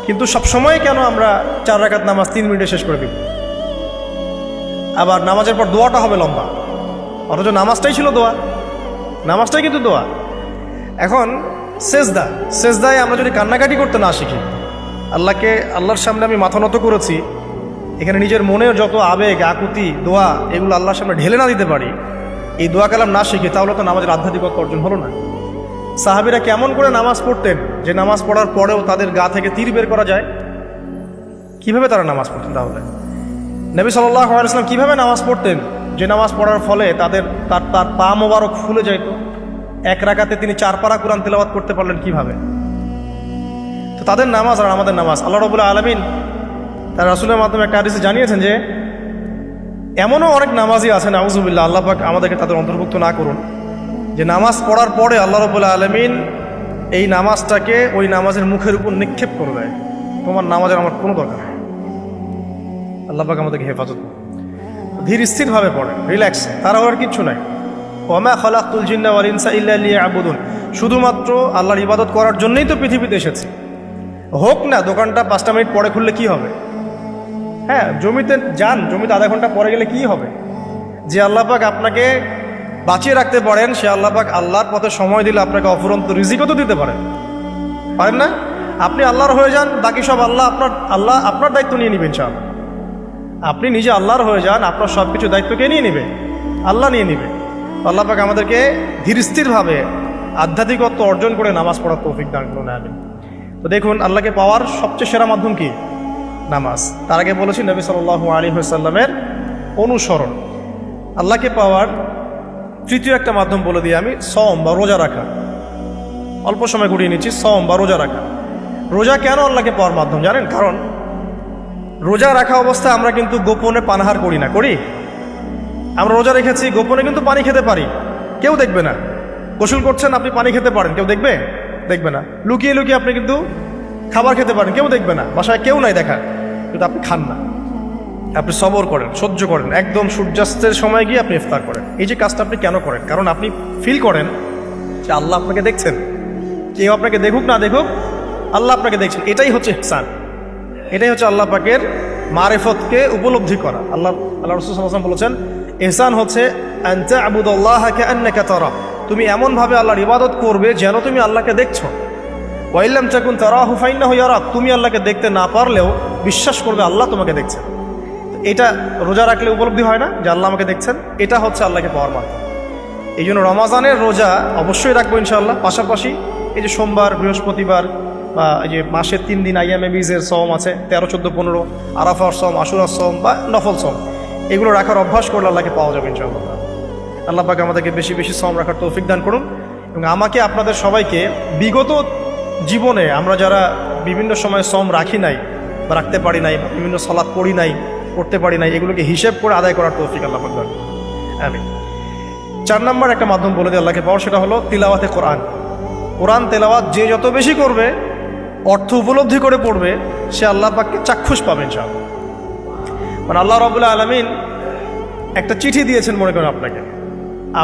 কিন্তু সবসময় কেন আমরা 4 রাকাত নামাজ 3 মিনিটে শেষ করে দিব? আবার নামাজের পর দোয়াটা হবে লম্বা, অথচ নামাজটাই ছিল দোয়া, নামাজটাই কিন্তু দোয়া। এখন সেজদায় আমরা যদি কান্নাকাটি করতে না শিখি, আল্লাহর সামনে আমি মাথা নত করেছি, এখানে নিজের মনের যত আবেগ, আকুতি, দোয়া, এগুলো আল্লাহর সামনে ঢেলে না দিতে পারি, এই দোয়া কালাম না শিখি, তাহলে তো নামাজের আধ্যাত্মিকতা অর্জন হলো না। সাহাবীরা কেমন করে নামাজ পড়তেন যে নামাজ পড়ার পরেও তাদের গা থেকে তীর বের করা যায়? কিভাবে তারা নামাজ পড়তেন? তাহলে নবী সাল্লাল্লাহু আলাইহি ওয়াসাল্লাম কিভাবে নামাজ পড়তেন যে নামাজ পড়ার ফলে তার পা মোবারক ফুলে যেত? 1 রাকাতে তিনি 4 পারা কোরআন তেলাওয়াত করতে পারলেন কিভাবে? তো তাদের নামাজ আর আমাদের নামাজ, আল্লাহ রাব্বুল আলামিন তার রাসূলের মাধ্যমে একটা হাদিসে জানিয়েছেন যে এমনও অনেক নামাজি আছেন, আউযুবিল্লাহ, আল্লাহ পাক আমাদেরকে তাদের অন্তর্ভুক্ত না করুন, যে নামাজ পড়ার পরে আল্লাহ রাব্বুল আলামিন এই নামাজটাকে ওই নামাজের মুখের উপর নিক্ষেপ করে দেয়, তোমার নামাজের আমার কোনো দরকার নেই। আল্লাহ পাক আমাদেরকে হেফাজত করুন। ধীর স্থিরভাবে পড়ে, রিল্যাক্স, তারা আর কিচ্ছু নাই। ওয়ামা খালাকতুল জিন্না ওয়াল ইনসা ইল্লা লিয়াবুদুন, শুধুমাত্র আল্লাহর ইবাদত করার জন্যই তো পৃথিবীতে এসেছি। হোক না দোকানটা 5টা মিনিট পরে খুললে কি হবে? হ্যাঁ, জমিতে যান, জমিতে আধা ঘন্টা পরে গেলে কি হবে? যে আল্লাহ পাক আপনাকে বাঁচিয়ে রাখতে পারেন, সে আল্লাহ পাক আল্লাহর পথে সময় দিলে আপনাকে অফুরন্ত রিজিকও তো দিতে পারেন না? আপনি আল্লাহর হয়ে যান, বাকি সব আল্লাহ আপনার দায়িত্ব নিয়ে নেবেন ইনশাআল্লাহ। আপনি নিজে আল্লাহর হয়ে যান, আপনার সব কিছু দায়িত্ব কে নিয়ে নেবে? আল্লাহ নিয়ে নেবে। আল্লাহ পাক আমাদেরকে ধীরস্থিরভাবে আধ্যাত্মিকত্ব অর্জন করে নামাজ পড়ার তৌফিক দান করুন, আমিন। তো দেখুন, আল্লাহকে পাওয়ার সবচেয়ে সেরা মাধ্যম কি? নামাজ। তার আগে বলেছি নবী সাল্লাল্লাহু আলাইহি ওয়াসাল্লামের অনুসরণ। আল্লাহকে পাওয়ার তৃতীয় একটা মাধ্যম বলে দিই আমি, সওম বা রোজা রাখা। অল্প সময় ঘুরিয়ে নিচ্ছি, সওম বা রোজা রাখা। রোজা কেন আল্লাহকে পাওয়ার মাধ্যম জানেন? কারণ রোজা রাখা অবস্থায় আমরা কিন্তু গোপনে পানাহার করি না, করি? আমরা রোজা রেখেছি, গোপনে কিন্তু পানি খেতে পারি, কেউ দেখবে না। গোসল করছেন, আপনি পানি খেতে পারেন, কেউ দেখবে? দেখবে না। লুকিয়ে লুকিয়ে আপনি কিন্তু খাবার খেতে পারেন, কেউ দেখবে না, বাসায় কেউ নাই দেখা, কিন্তু আপনি খান না। আপনি সবর করেন, সহ্য করেন, একদম সূর্যাস্তের সময় গিয়ে আপনি ইফতার করেন। এই যে কাজটা আপনি কেন করেন? কারণ আপনি ফিল করেন যে আল্লাহ আপনাকে দেখছেন। কেউ আপনাকে দেখুক না দেখুক, আল্লাহ আপনাকে দেখছেন। এটাই হচ্ছে ইহসান, এটাই হচ্ছে আল্লাহ পাকের মারিফতকে উপলব্ধি করা। আল্লাহ রাসূল সাল্লাল্লাহু আলাইহি ওয়াসাল্লাম বলেছেন, ইহসান হচ্ছে আন তা'বুদাল্লাহা কাআন্নাকা তারা, তুমি এমনভাবে আল্লাহর ইবাদত করবে যেন তুমি আল্লাহকে দেখছো। ওয়া ইল্লাম তাকুন তারাহু ফাইন্নাহু ইয়ারাক, তুমি আল্লাহকে দেখতে না পারলেও বিশ্বাস করবে আল্লাহ তোমাকে দেখছেন। এটা রোজা রাখলে উপলব্ধি হয় না যে আল্লাহ আমাকে দেখছেন? এটা হচ্ছে আল্লাহকে পাওয়ার মাধ্যম। এই জন্য রমাজানের রোজা অবশ্যই রাখবো ইনশাআল্লাহ। পাশাপাশি এই যে সোমবার, বৃহস্পতিবার বা এই যে মাসের 3 দিন আইয়ামে বীজের সওম আছে, 13, 14, 15, আরাফার সওম, আশুরার সওম বা নফল সওম, এগুলো রাখার অভ্যাস করলে আল্লাহকে পাওয়া যাবে ইনশাআল্লাহ। আল্লাহ পাক আমাদেরকে বেশি বেশি সওম রাখার তৌফিক দান করুন। এবং আমাকে, আপনাদের সবাইকে বিগত জীবনে আমরা যারা বিভিন্ন সময় সওম রাখি নাই বা রাখতে পারি নাই, বিভিন্ন সালাত পড়ি নাই, করতে পারি নাই, এগুলোকে হিসেব করে আদায় করার তৌফিক আল্লাহ পাক দান করুন, আমিন। 4 নম্বর একটা মাধ্যম বলে দিই আল্লাহকে পাওয়ার, সেটা হলো তিলাওয়াতে কোরআন। কোরআন তেলাওয়াত যে যত বেশি করবে, অর্থ উপলব্ধি করে পড়বে, সে আল্লাহ পাককে চাক্ষুষ পাবে ইনশাআল্লাহ। মানে আল্লাহ রাব্বুল আলামিন একটা চিঠি দিয়েছেন, মনে করেন আপনাকে,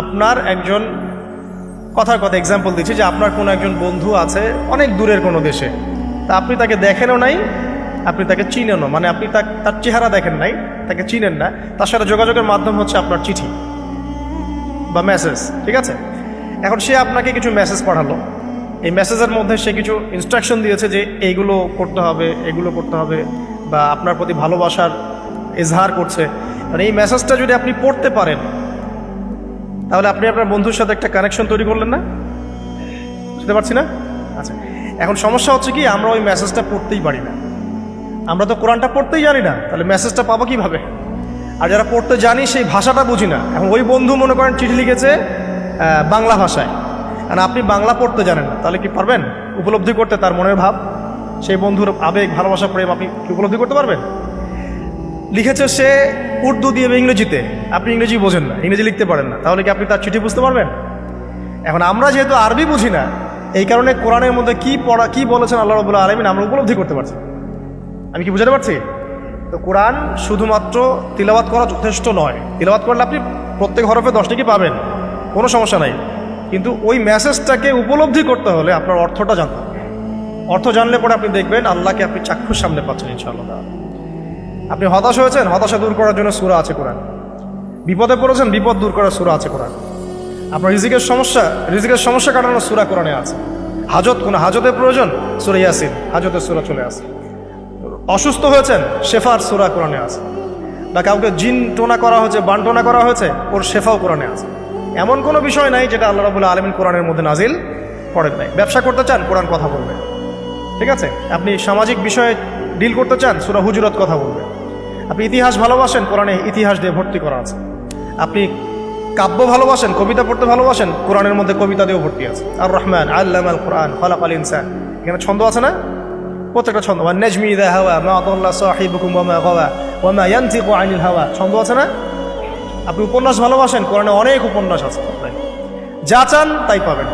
আপনার একজন, কথার কথা এক্সাম্পল দিচ্ছি, যে আপনার কোনো একজন বন্ধু আছে অনেক দূরের কোনো দেশে, তা আপনি তাকে দেখেনও নাই, আপনি তাকে চিনেনও, মানে আপনি তার চেহারা দেখেন নাই, তাকে চিনেন না, তার সাথে যোগাযোগের মাধ্যম হচ্ছে আপনার চিঠি বা মেসেজ, ঠিক আছে? এখন সে আপনাকে কিছু মেসেজ পাঠালো, এই মেসেজের মধ্যে সে কিছু ইনস্ট্রাকশন দিয়েছে যে এইগুলো করতে হবে, এগুলো করতে হবে, বা আপনার প্রতি ভালোবাসার ইজহার করছে। মানে এই মেসেজটা যদি আপনি পড়তে পারেন, তাহলে আপনি আপনার বন্ধুর সাথে একটা কানেকশন তৈরি করলেন না? বুঝতে পারছি না? আচ্ছা, এখন সমস্যা হচ্ছে কি, আমরা ওই মেসেজটা পড়তেই পারি না। আমরা তো কোরআনটা পড়তেই জানি না, তাহলে মেসেজটা পাবো কিভাবে? আর যারা পড়তে জানি সেই ভাষাটা বুঝি না। এখন ওই বন্ধু মনে করেন চিঠি লিখেছে বাংলা ভাষায়, আর আপনি বাংলা পড়তে জানেন না, তাহলে কি পারবেন উপলব্ধি করতে তার মনের ভাব, সেই বন্ধুর আবেগ, ভালোবাসা, প্রেম আপনি কি উপলব্ধি করতে পারবেন? লিখেছে সে উর্দু দিয়ে বা ইংরেজিতে, আপনি ইংরেজি বোঝেন না, ইংরেজি লিখতে পারেন না, তাহলে কি আপনি তার চিঠি বুঝতে পারবেন? এখন আমরা যেহেতু আরবি বুঝি না, এই কারণে কোরআনের মধ্যে কি বলেছেন আল্লাহ রাব্বুল আলামিন আমরা উপলব্ধি করতে পারছি। আমি কি বুঝাতে পারছি? তো কোরআন শুধুমাত্র তিলাওয়াত করা যথেষ্ট নয়। তিলাওয়াত করলে আপনি প্রত্যেক হরফে 10 টাকা পাবেন, কোনো সমস্যা নাই, কিন্তু ওই মেসেজটাকে উপলব্ধি করতে হলে আপনার অর্থটা জানতে হবে। অর্থ জানলে পরে আপনি দেখবেন আল্লাহকে আপনি চাক্ষুষ সামনে পাচ্ছেন ইনশাআল্লাহ। আপনি হতাশ হয়েছেন, হতাশা দূর করার জন্য সূরা আছে কোরআন। বিপদে পড়েছেন, বিপদ দূর করার সূরা আছে কোরআন। আপনার রিজিকের সমস্যা কাটানোর সূরা কোরআনে আছে। কোনো হাজতের প্রয়োজন, সূরা ইয়াসিন, হাজতের সূরা চলে আসে। অসুস্থ হয়েছেন, শেফার সূরা কোরআনে আছে। বা কাউকে জিন টোনা করা হয়েছে, বান টোনা করা হয়েছে, ওর শেফাও কোরআনে আছে। এমন কোনো বিষয় নাই যেটা আল্লাহ রাব্বুল আলামিন কোরআনের মধ্যে নাজিল করেন নাই। ব্যবসা করতে চান, কোরআন কথা বলবে, ঠিক আছে? আপনি সামাজিক বিষয়ে ডিল করতে চান, সূরা হুজুরাত কথা বলবে। আপনি ইতিহাস ভালোবাসেন, কোরআনে ইতিহাস দিয়ে ভর্তি করা আছে। আপনি কাব্য ভালোবাসেন, কবিতা পড়তে ভালোবাসেন, কোরআনের মধ্যে কবিতা দিয়েও ভর্তি আছে। আর রহমান আল্লামাল কোরআন খালাকাল ইনসান, এখানে ছন্দ আছে না? প্রত্যেকটা ছন্দ, ওয়ান নাজমি ইযা হাওয়া মা দাল্লা সাহিবুকুম ওয়া মা গাওয়া ওয়া মা ইয়ানতিকু আনিল হাওয়া, ছন্দ আছে না? আপনি উপন্যাস ভালোবাসেন, কোরআনে অনেক উপন্যাস আছে। যা চান তাই পাবেন।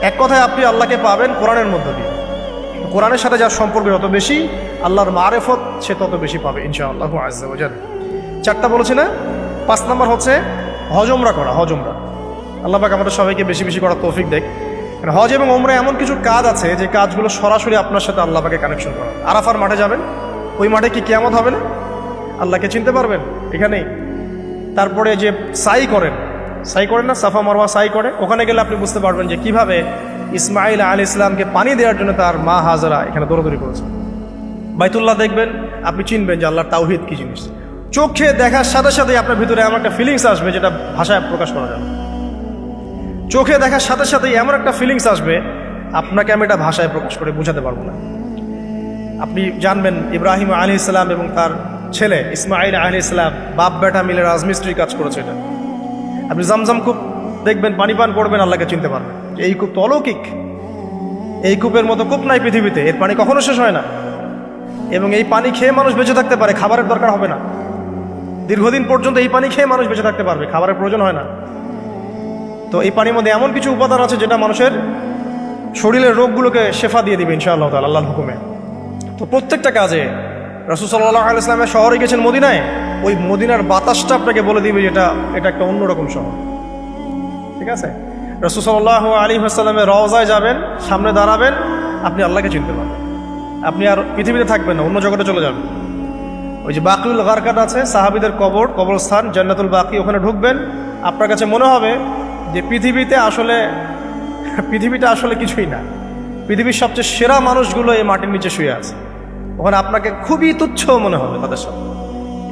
এক কথায় আপনি আল্লাহকে পাবেন কোরআনের মধ্য দিয়ে। কোরআনের সাথে যার সম্পর্ক যত বেশি, আল্লাহর মারেফত সে তত বেশি পাবে ইনশাআল্লাহু আযজা ওয়া জাল। 4টা বলেছি না? 5 নম্বর হচ্ছে হজ উমরা করা। হজ উমরা আল্লাহ পাক আমাদের সবাইকে বেশি বেশি করার তৌফিক দেয়। হজ এবং উমরা এমন কিছু কাজ আছে যে কাজগুলো সরাসরি আপনার সাথে আল্লাহ পাকে কানেকশন করা। আরাফার মাঠে যাবেন, ওই মাঠে কি কিয়ামত হবে না? আল্লাহকে চিনতে পারবেন এখানেই। তারপরে যে সাই করেন না, সাফা মারওয়া সাই করে, ওখানে গেলে আপনি বুঝতে পারবেন যে কিভাবে ইসমাইল আলাইহিস সালামকে পানি দেওয়ার জন্য তার মা হাজরা এখানে দৌড়াদৌড়ি করেছে। বাইতুল্লাহ দেখবেন, আপনি চিনবেন যে আল্লাহর তাওহীদ কি জিনিস। চোখে দেখার সাথে সাথেই আপনার ভিতরে এমন একটা ফিলিংস আসবে যেটা ভাষায় প্রকাশ করা যাবে। চোখে দেখার সাথে সাথেই এমন একটা ফিলিংস আসবে, আপনাকে আমি এটা ভাষায় প্রকাশ করে বোঝাতে পারবো না। আপনি জানবেন ইব্রাহিম আলাইহিস সালাম এবং তার ছেলে ইসমাঈল আলাইহিস সালাম বাপ বেটা মিলে রাজমিস্ত্রির কাজ করেছে। এটা আপনি জামজাম কূপ দেখবেন, পানি পান করবেন, আল্লাহকে চিনতে পারবেন যে এই কূপ তো অলৌকিক। এই কূপের মতো কূপ নাই পৃথিবীতে, এর পানি কখনো শেষ হয় না, এবং এই পানি খেয়ে মানুষ বেঁচে থাকতে পারে, খাবারের দরকার হবে না। দীর্ঘদিন পর্যন্ত এই পানি খেয়ে মানুষ বেঁচে থাকতে পারবে, খাবারের প্রয়োজন হয় না। তো এই পানির মধ্যে এমন কিছু উপাদান আছে যেটা মানুষের শরীরের রোগগুলোকে শেফা দিয়ে দিবে ইনশাআল্লাহ তাআলা আল্লাহর হুকুমে। তো প্রত্যেকটা কাজে রাসূল সাল্লাল্লাহু আলাইহি ওয়াসাল্লাম শহরে গেছেন মদিনায়, ওই মদিনার বাতাসটা আপনাকে বলে দিবে এটা একটা অন্যরকম শহর। ঠিক আছে, রাসূল সাল্লাল্লাহু আলাইহি ওয়াসাল্লামের রওজায় যাবেন, সামনে দাঁড়াবেন, আপনি আল্লাহকে চিনতে পারবেন। আপনি আর পৃথিবীতে থাকবেন না, অন্য জগতে চলে যাবেন। ওই যে বাকিউল গারকাত আছে, সাহাবীদের কবরস্থান জান্নাতুল বাকি, ওখানে ঢুকবেন, আপনার কাছে মনে হবে যে পৃথিবীটা আসলে কিছুই না। পৃথিবীর সবচেয়ে সেরা মানুষগুলো এই মাটির নিচে শুয়ে আছে, ওখানে আপনাকে খুবই তুচ্ছ মনে হবে তাদের সাথে।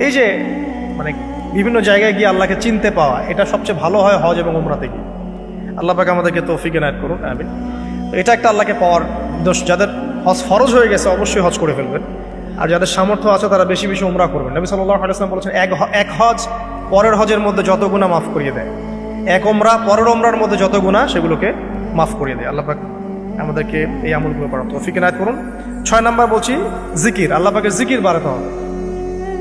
এই যে মানে বিভিন্ন জায়গায় গিয়ে আল্লাহকে চিনতে পাওয়া, এটা সবচেয়ে ভালো হয় হজ এবং উমরাতে গিয়ে। আল্লাহ পাক আমাদেরকে তৌফিক এনায়েত করুন, আমিন। তো এটা একটা আল্লাহকে পাওয়ার দোষ। যাদের হজ ফরজ হয়ে গেছে অবশ্যই হজ করে ফেলবেন, আর যাদের সামর্থ্য আছে তারা বেশি বেশি উমরা করবেন। নবী সাল্লাল্লাহু আলাইহি ওয়াসাল্লাম বলেছেন, এক হজ পরের হজের মধ্যে যত গুনাহ মাফ করিয়ে দেয়, এক উমরা পরের উমরার মধ্যে যত গুনাহ সেগুলোকে মাফ করিয়ে দেয়। আল্লাহ পাক আমাদেরকে এই আমলগুলো করার তৌফিক এনায়েত করুন। 6 নাম্বার বলছি জিকির। আল্লাহ পাকের জিকির বাড়াতে হবে।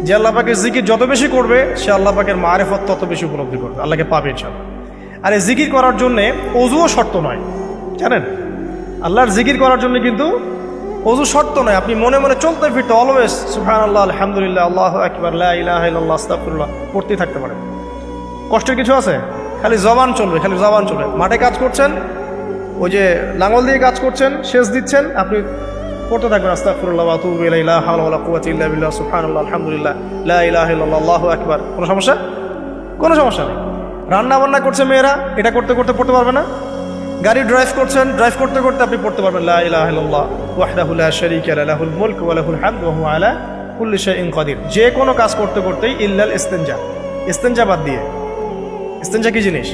যে আল্লাহ পাকের জিকির যত বেশি করবে, সে আল্লাহ পাকের মারিফত তত বেশি উপলব্ধি করবে, আল্লাহকে পাবে ইনশাআল্লাহ। আর এই জিকির করার জন্যে অজুও শর্ত নয়, জানেন? আল্লাহর জিকির করার জন্য কিন্তু অজু শর্ত নয়। আপনি মনে মনে চলতে ফিরতে অলওয়েজ সুবহানাল্লাহ, আলহামদুলিল্লাহ, আল্লাহু আকবার, লা ইলাহা ইল্লাল্লাহ, আস্তাগফিরুল্লাহ পড়তেই থাকতে পারেন। কষ্টের কিছু আছে? খালি জবান চলবে, খালি জবান চলবে। মাঠে কাজ করছেন, ওই যে লাঙল দিয়ে কাজ করছেন, সেচ দিচ্ছেন, আপনি পড়তে থাকবেন আস্তাগফিরুল্লাহ ওয়া আতুবু ইলাইহি, লা হাওলা ওয়ালা কুওয়াতা ইল্লা বিল্লাহ, সুবহানাল্লাহ, আলহামদুলিল্লাহ, লা ইলাহা ইল্লাল্লাহ, আল্লাহু আকবার। কোনো সমস্যা? কোনো সমস্যা নেই। রান্না বান্না করছে মেয়েরা, এটা করতে করতে পড়তে পারবে না? গাড়ি ড্রাইভ করছেন, ড্রাইভ করতে করতে আপনি পড়তে পারবেন লা ইলাহা ইল্লাল্লাহ ওয়াহদাহু লা শারীকা লাহু, লাহুল মুলকু ওয়া লাহুল হামদু ওয়া হুয়া আলা কুল্লি শাইইন কাদির। যে কোনো কাজ করতে করতেই ইল্লাল ইস্তিনজা, ইস্তিনজা বাদ দিয়ে। ইস্তিনজা কি জিনিস?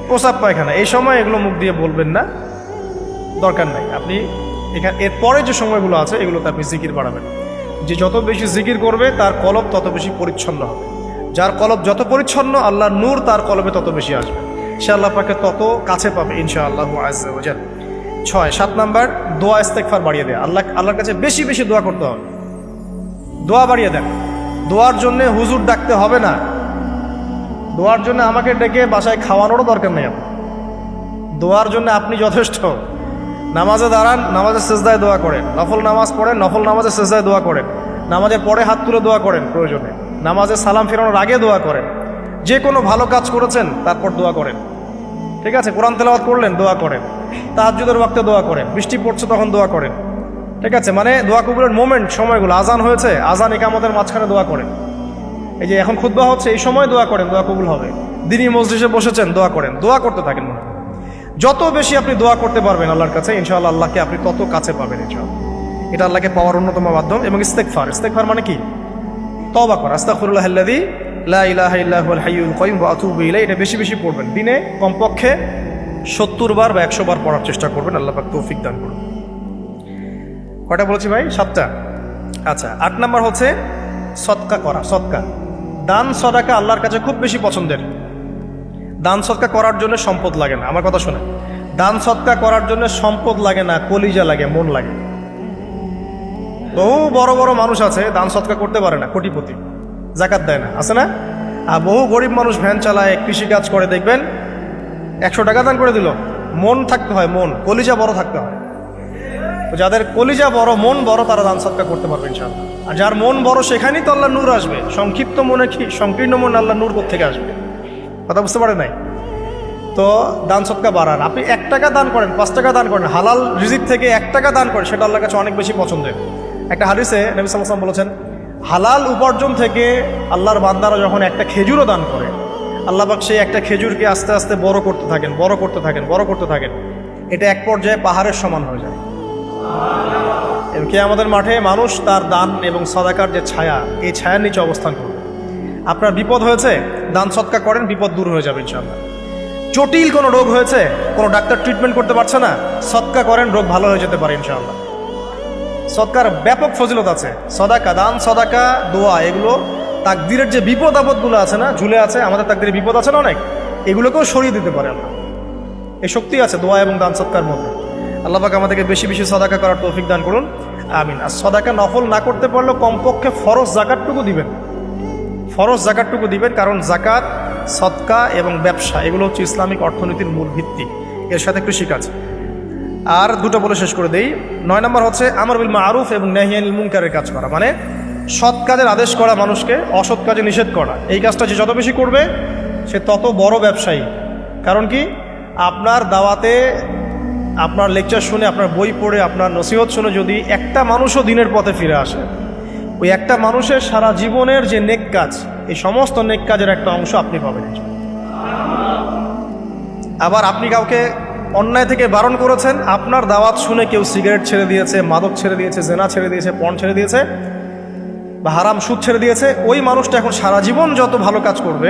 প্রসাব পায়খানা। এই সময় এগুলো মুখ দিয়ে বলবেন না, দরকার নাই। আপনি এখানে এরপরে যে সময়গুলো আছে এগুলোতে আপনি জিকির বাড়াবেন। যে যত বেশি জিকির করবে তার কলব তত বেশি পরিচ্ছন্ন হবে। যার কলব যত পরিচ্ছন্ন, আল্লাহর নূর তার কলবে তত বেশি আসবে, সে আল্লাহ পাকে তত কাছে পাবে ইনশাআল্লাহু আযজা ওয়া জাল। 7 নাম্বার দোয়া ইস্তেগফার বাড়িয়ে দেয়। আল্লাহর কাছে বেশি বেশি দোয়া করতে হবে। দোয়া বাড়িয়ে দেন। দোয়ার জন্য হুজুর ডাকতে হবে না, দোয়ার জন্য আমাকে ডেকে বাসায় খাওয়ানোরও দরকার নেই। দোয়ার জন্য আপনি যথেষ্ট। নামাজে দাঁড়ান, নামাজের সেজদায় দোয়া করেন। নফল নামাজ পড়েন, নফল নামাজের সেজদায় দোয়া করেন। নামাজের পরে হাত তুলে দোয়া করেন প্রয়োজনে। নামাজে সালাম ফেরানোর আগে দোয়া করেন। যে কোনো ভালো কাজ করেছেন তারপর দোয়া করেন। ঠিক আছে, কোরআন তেলাওয়াত করলেন, দোয়া করেন। তাহাজ্জুদের ওয়াক্তে দোয়া করেন। বৃষ্টি পড়ছে তখন দোয়া করেন। ঠিক আছে, মানে দোয়া কবুলের মোমেন্ট, সময়গুলো, আজান হয়েছে, আজান ইকামতের মাঝখানে দোয়া করেন। এই যে এখন খুতবা হচ্ছে, এই সময় দোয়া করেন, দোয়া কবুল হবে। দিনই মসজিদে বসেছেন, দোয়া করেন, দোয়া করতে থাকেন। মনে যত বেশি আপনি দোয়া করতে পারবেন আল্লাহর কাছে, ইনশাআল্লাহ আল্লাহকে আপনি তত কাছে পাবেন ইনশাআল্লাহ। এটা আল্লাহকে পাওয়ার অন্যতম মাধ্যম। এবং ইস্তেগফার, ইস্তেগফার মানে কি? তওবা করা। আস্তাগফিরুল্লাহাল্লাযী লা ইলাহা ইল্লা হুয়াল হাইয়ুল কাইয়্যুম ওয়া আতুবু ইলাইহি। এটা বেশি বেশি পড়বেন। দিনে কমপক্ষে 70 বার বা 100 বার পড়ার চেষ্টা করবেন। আল্লাহ পাক তৌফিক দান করুন। কয়টা বলেছি ভাই? 7টা। আচ্ছা, 8 নাম্বার হচ্ছে সদকা করা। সদকা, দান সদাকা আল্লাহর কাছে খুব বেশি পছন্দের। দান সদকা করার জন্য সম্পদ লাগে না। আমার কথা শোনেন, দান সদকা করার জন্য সম্পদ লাগে না, কলিজা লাগে, মন লাগে। বহু বড় বড় মানুষ আছে দান সদকা করতে পারে না, কোটিপতি, জাকাত দেয় না, আছে না? আর বহু গরিব মানুষ ভ্যান চালায়, কৃষিকাজ করে, দেখবেন 100 টাকা দান করে দিল। মন থাকতে হয়, মন, কলিজা বড় থাকতে হয়। যাদের কলিজা বড়, মন বড়, তারা দান সদকা করতে পারবে ইনশাআল্লাহ। আর যার মন বড়, সেখানেই তো আল্লাহ নূর আসবে। সংক্ষিপ্ত মনে কি, সংকীর্ণ মনে আল্লাহ নূর কোত্থেকে আসবে? কথা বুঝতে পারে নাই? তো দান সদকা বাড়ান। আপনি 1 টাকা দান করেন, 5 টাকা দান করেন, হালাল রিজিক থেকে 1 টাকা দান করেন, সেটা আল্লাহর কাছে অনেক বেশি পছন্দের। একটা হাদিসে নবী সাল্লাল্লাহু আলাইহি ওয়াসাল্লাম বলেছেন, হালাল উপার্জন থেকে আল্লাহর বান্দারা যখন একটা খেজুরও দান করে, আল্লাহ পাক সেই একটা খেজুরকে আস্তে আস্তে বড় করতে থাকেন, বড় করতে থাকেন, বড় করতে থাকেন। এটা এক পর্যায়ে পাহাড়ের সমান হয়ে যায়। এবং কিয়ামতের মাঠে মানুষ তার দান এবং সদাকার যে ছায়া, এই ছায়ার নিচে অবস্থান করবে। আপনার বিপদ হয়েছে, দান সদকা করেন, বিপদ দূর হয়ে যাবে ইনশাআল্লাহ। জটিল কোনো রোগ হয়েছে, কোনো ডাক্তার ট্রিটমেন্ট করতে পারছে না, সদকা করেন, রোগ ভালো হয়ে যেতে পারে ইনশাআল্লাহ। সদকার ব্যাপক ফজিলত আছে। সদাকা, দান সদাকা, দোয়া, এগুলো তাকদিরের যে বিপদ আপদগুলো আছে না, ঝুলে আছে, আমাদের তাকদিরে বিপদ আছে না অনেক, এগুলোকেও সরিয়ে দিতে পারে আল্লাহ। এই শক্তি আছে দোয়া এবং দান সদকার মধ্যে। আল্লাহ পাক আমাদেরকে বেশি বেশি সদাকা করার তৌফিক দান করুন, আমিন। আর সদাকা নফল না করতে পারলেও কমপক্ষে ফরজ জাকাতটুকু দিবেন, ফরজ জাকাতটুকু দিবেন, কারণ জাকাত, সদকা এবং ব্যবসা এগুলো হচ্ছে ইসলামিক অর্থনীতির মূল ভিত্তি। এর সাথে কৃষিকাজ। আর দুটো বলে শেষ করে দেই। 9 নম্বর হচ্ছে আমর বিল মারুফ এবং নাহি আনিল মুনকারের কাজ করা, মানে সৎ কাজের আদেশ করা, মানুষকে অসৎ কাজে নিষেধ করা। এই কাজটা যে যত বেশি করবে সে তত বড় ব্যবসায়ী। কারণ কি, আপনার দাওয়াতে, আপনার লেকচার শুনে, আপনার বই পড়ে, আপনার নসিহত শুনে যদি একটা মানুষও দিনের পথে ফিরে আসে, ওই একটা মানুষের সারা জীবনের যে নেক কাজ, এই সমস্ত নেক কাজের একটা অংশ আপনি পাবেন। আবার আপনি কাউকে অন্যায় থেকে বারণ করেছেন, আপনার দাওয়াত শুনে কেউ সিগারেট ছেড়ে দিয়েছে, মাদক ছেড়ে দিয়েছে, জেনা ছেড়ে দিয়েছে, পণ ছেড়ে দিয়েছে, বা হারাম সুদ ছেড়ে দিয়েছে, ওই মানুষটা এখন সারা জীবন যত ভালো কাজ করবে,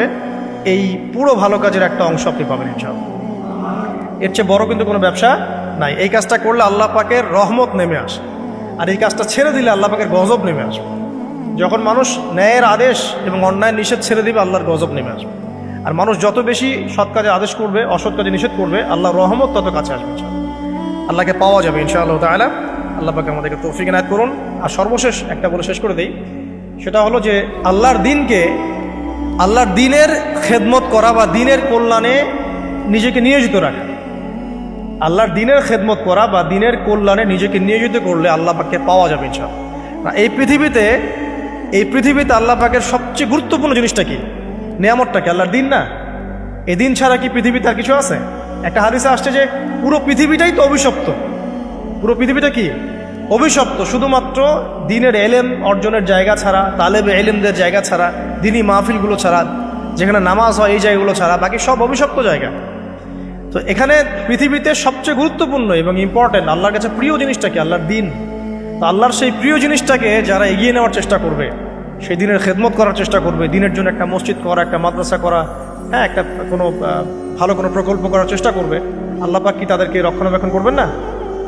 এই পুরো ভালো কাজের একটা অংশ আপনি পাবেন ইনশাআল্লাহ। এর চেয়ে বড় কিন্তু কোনো ব্যবসা নাই। এই কাজটা করলে আল্লাহ পাকের রহমত নেমে আসে, আর এই কাজটা ছেড়ে দিলে আল্লাহ পাকের গজব নেমে আসবে। যখন মানুষ ন্যায়ের আদেশ এবং অন্যায় নিষেধ ছেড়ে দিবে, আল্লাহর গজব নেমে আসবে। আর মানুষ যত বেশি সৎ কাজে আদেশ করবে, অসৎ কাজে নিষেধ করবে, আল্লাহর রহমত তত কাছে আসবে ইনশাআল্লাহ। আল্লাহকে পাওয়া যাবে ইনশাআল্লাহ তাআলা। আল্লাহ পাক আমাদেরকে তৌফিক এনায়েত করুন। আর সর্বশেষ একটা বলে শেষ করে দেই, সেটা হলো যে আল্লাহর দিনকে, আল্লাহর দিনের খেদমত করা বা দিনের কল্যাণে নিজেকে নিয়োজিত রাখা। আল্লাহর দিনের খেদমত করা বা দিনের কল্যাণে নিজেকে নিয়োজিত করলে আল্লাহ পাককে পাওয়া যাবে ইনশাআল্লাহ। এই পৃথিবীতে আল্লাহ পাকের সবচেয়ে গুরুত্বপূর্ণ জিনিসটা কি, নিয়ামতটা কি? আল্লাহর দিন না? এই দিন ছাড়া কি পৃথিবীতে আর কিছু আছে? একটা হাদিসে আসছে যে পুরো পৃথিবীটাই তো অভিশপ্ত। পুরো পৃথিবীটা কি? অভিশপ্ত। শুধুমাত্র দিনের এলেম অর্জনের জায়গা ছাড়া, তালেবে এলেমদের জায়গা ছাড়া, দিনী মাহফিলগুলো ছাড়া, যেখানে নামাজ হয় এই জায়গাগুলো ছাড়া, বাকি সব অভিশপ্ত জায়গা। তো এখানে পৃথিবীতে সবচেয়ে গুরুত্বপূর্ণ এবং ইম্পর্টেন্ট, আল্লাহর কাছে প্রিয় জিনিসটা কি? আল্লাহর দিন। তো আল্লাহর সেই প্রিয় জিনিসটাকে যারা এগিয়ে নেওয়ার চেষ্টা করবে, সেই দিনের খেদমত করার চেষ্টা করবে, দিনের জন্য একটা মসজিদ করা, একটা মাদ্রাসা করা, হ্যাঁ, একটা কোনো ভালো কোনো প্রকল্প করার চেষ্টা করবে, আল্লাহ পাক কি তাদেরকে রক্ষণাবেক্ষণ করবেন না?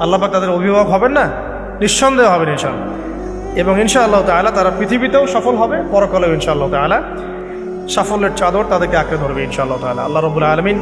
আল্লাহ পাক তাদের অভিভাবক হবেন না? নিঃসন্দেহ হবেন ইনশাআল্লাহ। এবং ইনশাআল্লাহ তাআলা তারা পৃথিবীতেও সফল হবে, পরকালেও ইনশাআল্লাহ তাআলা সাফল্যের চাদর তাদেরকে আঁকড়ে ধরবে ইনশাআল্লাহ তাআলা। আল্লাহ রাব্বুল আলামিন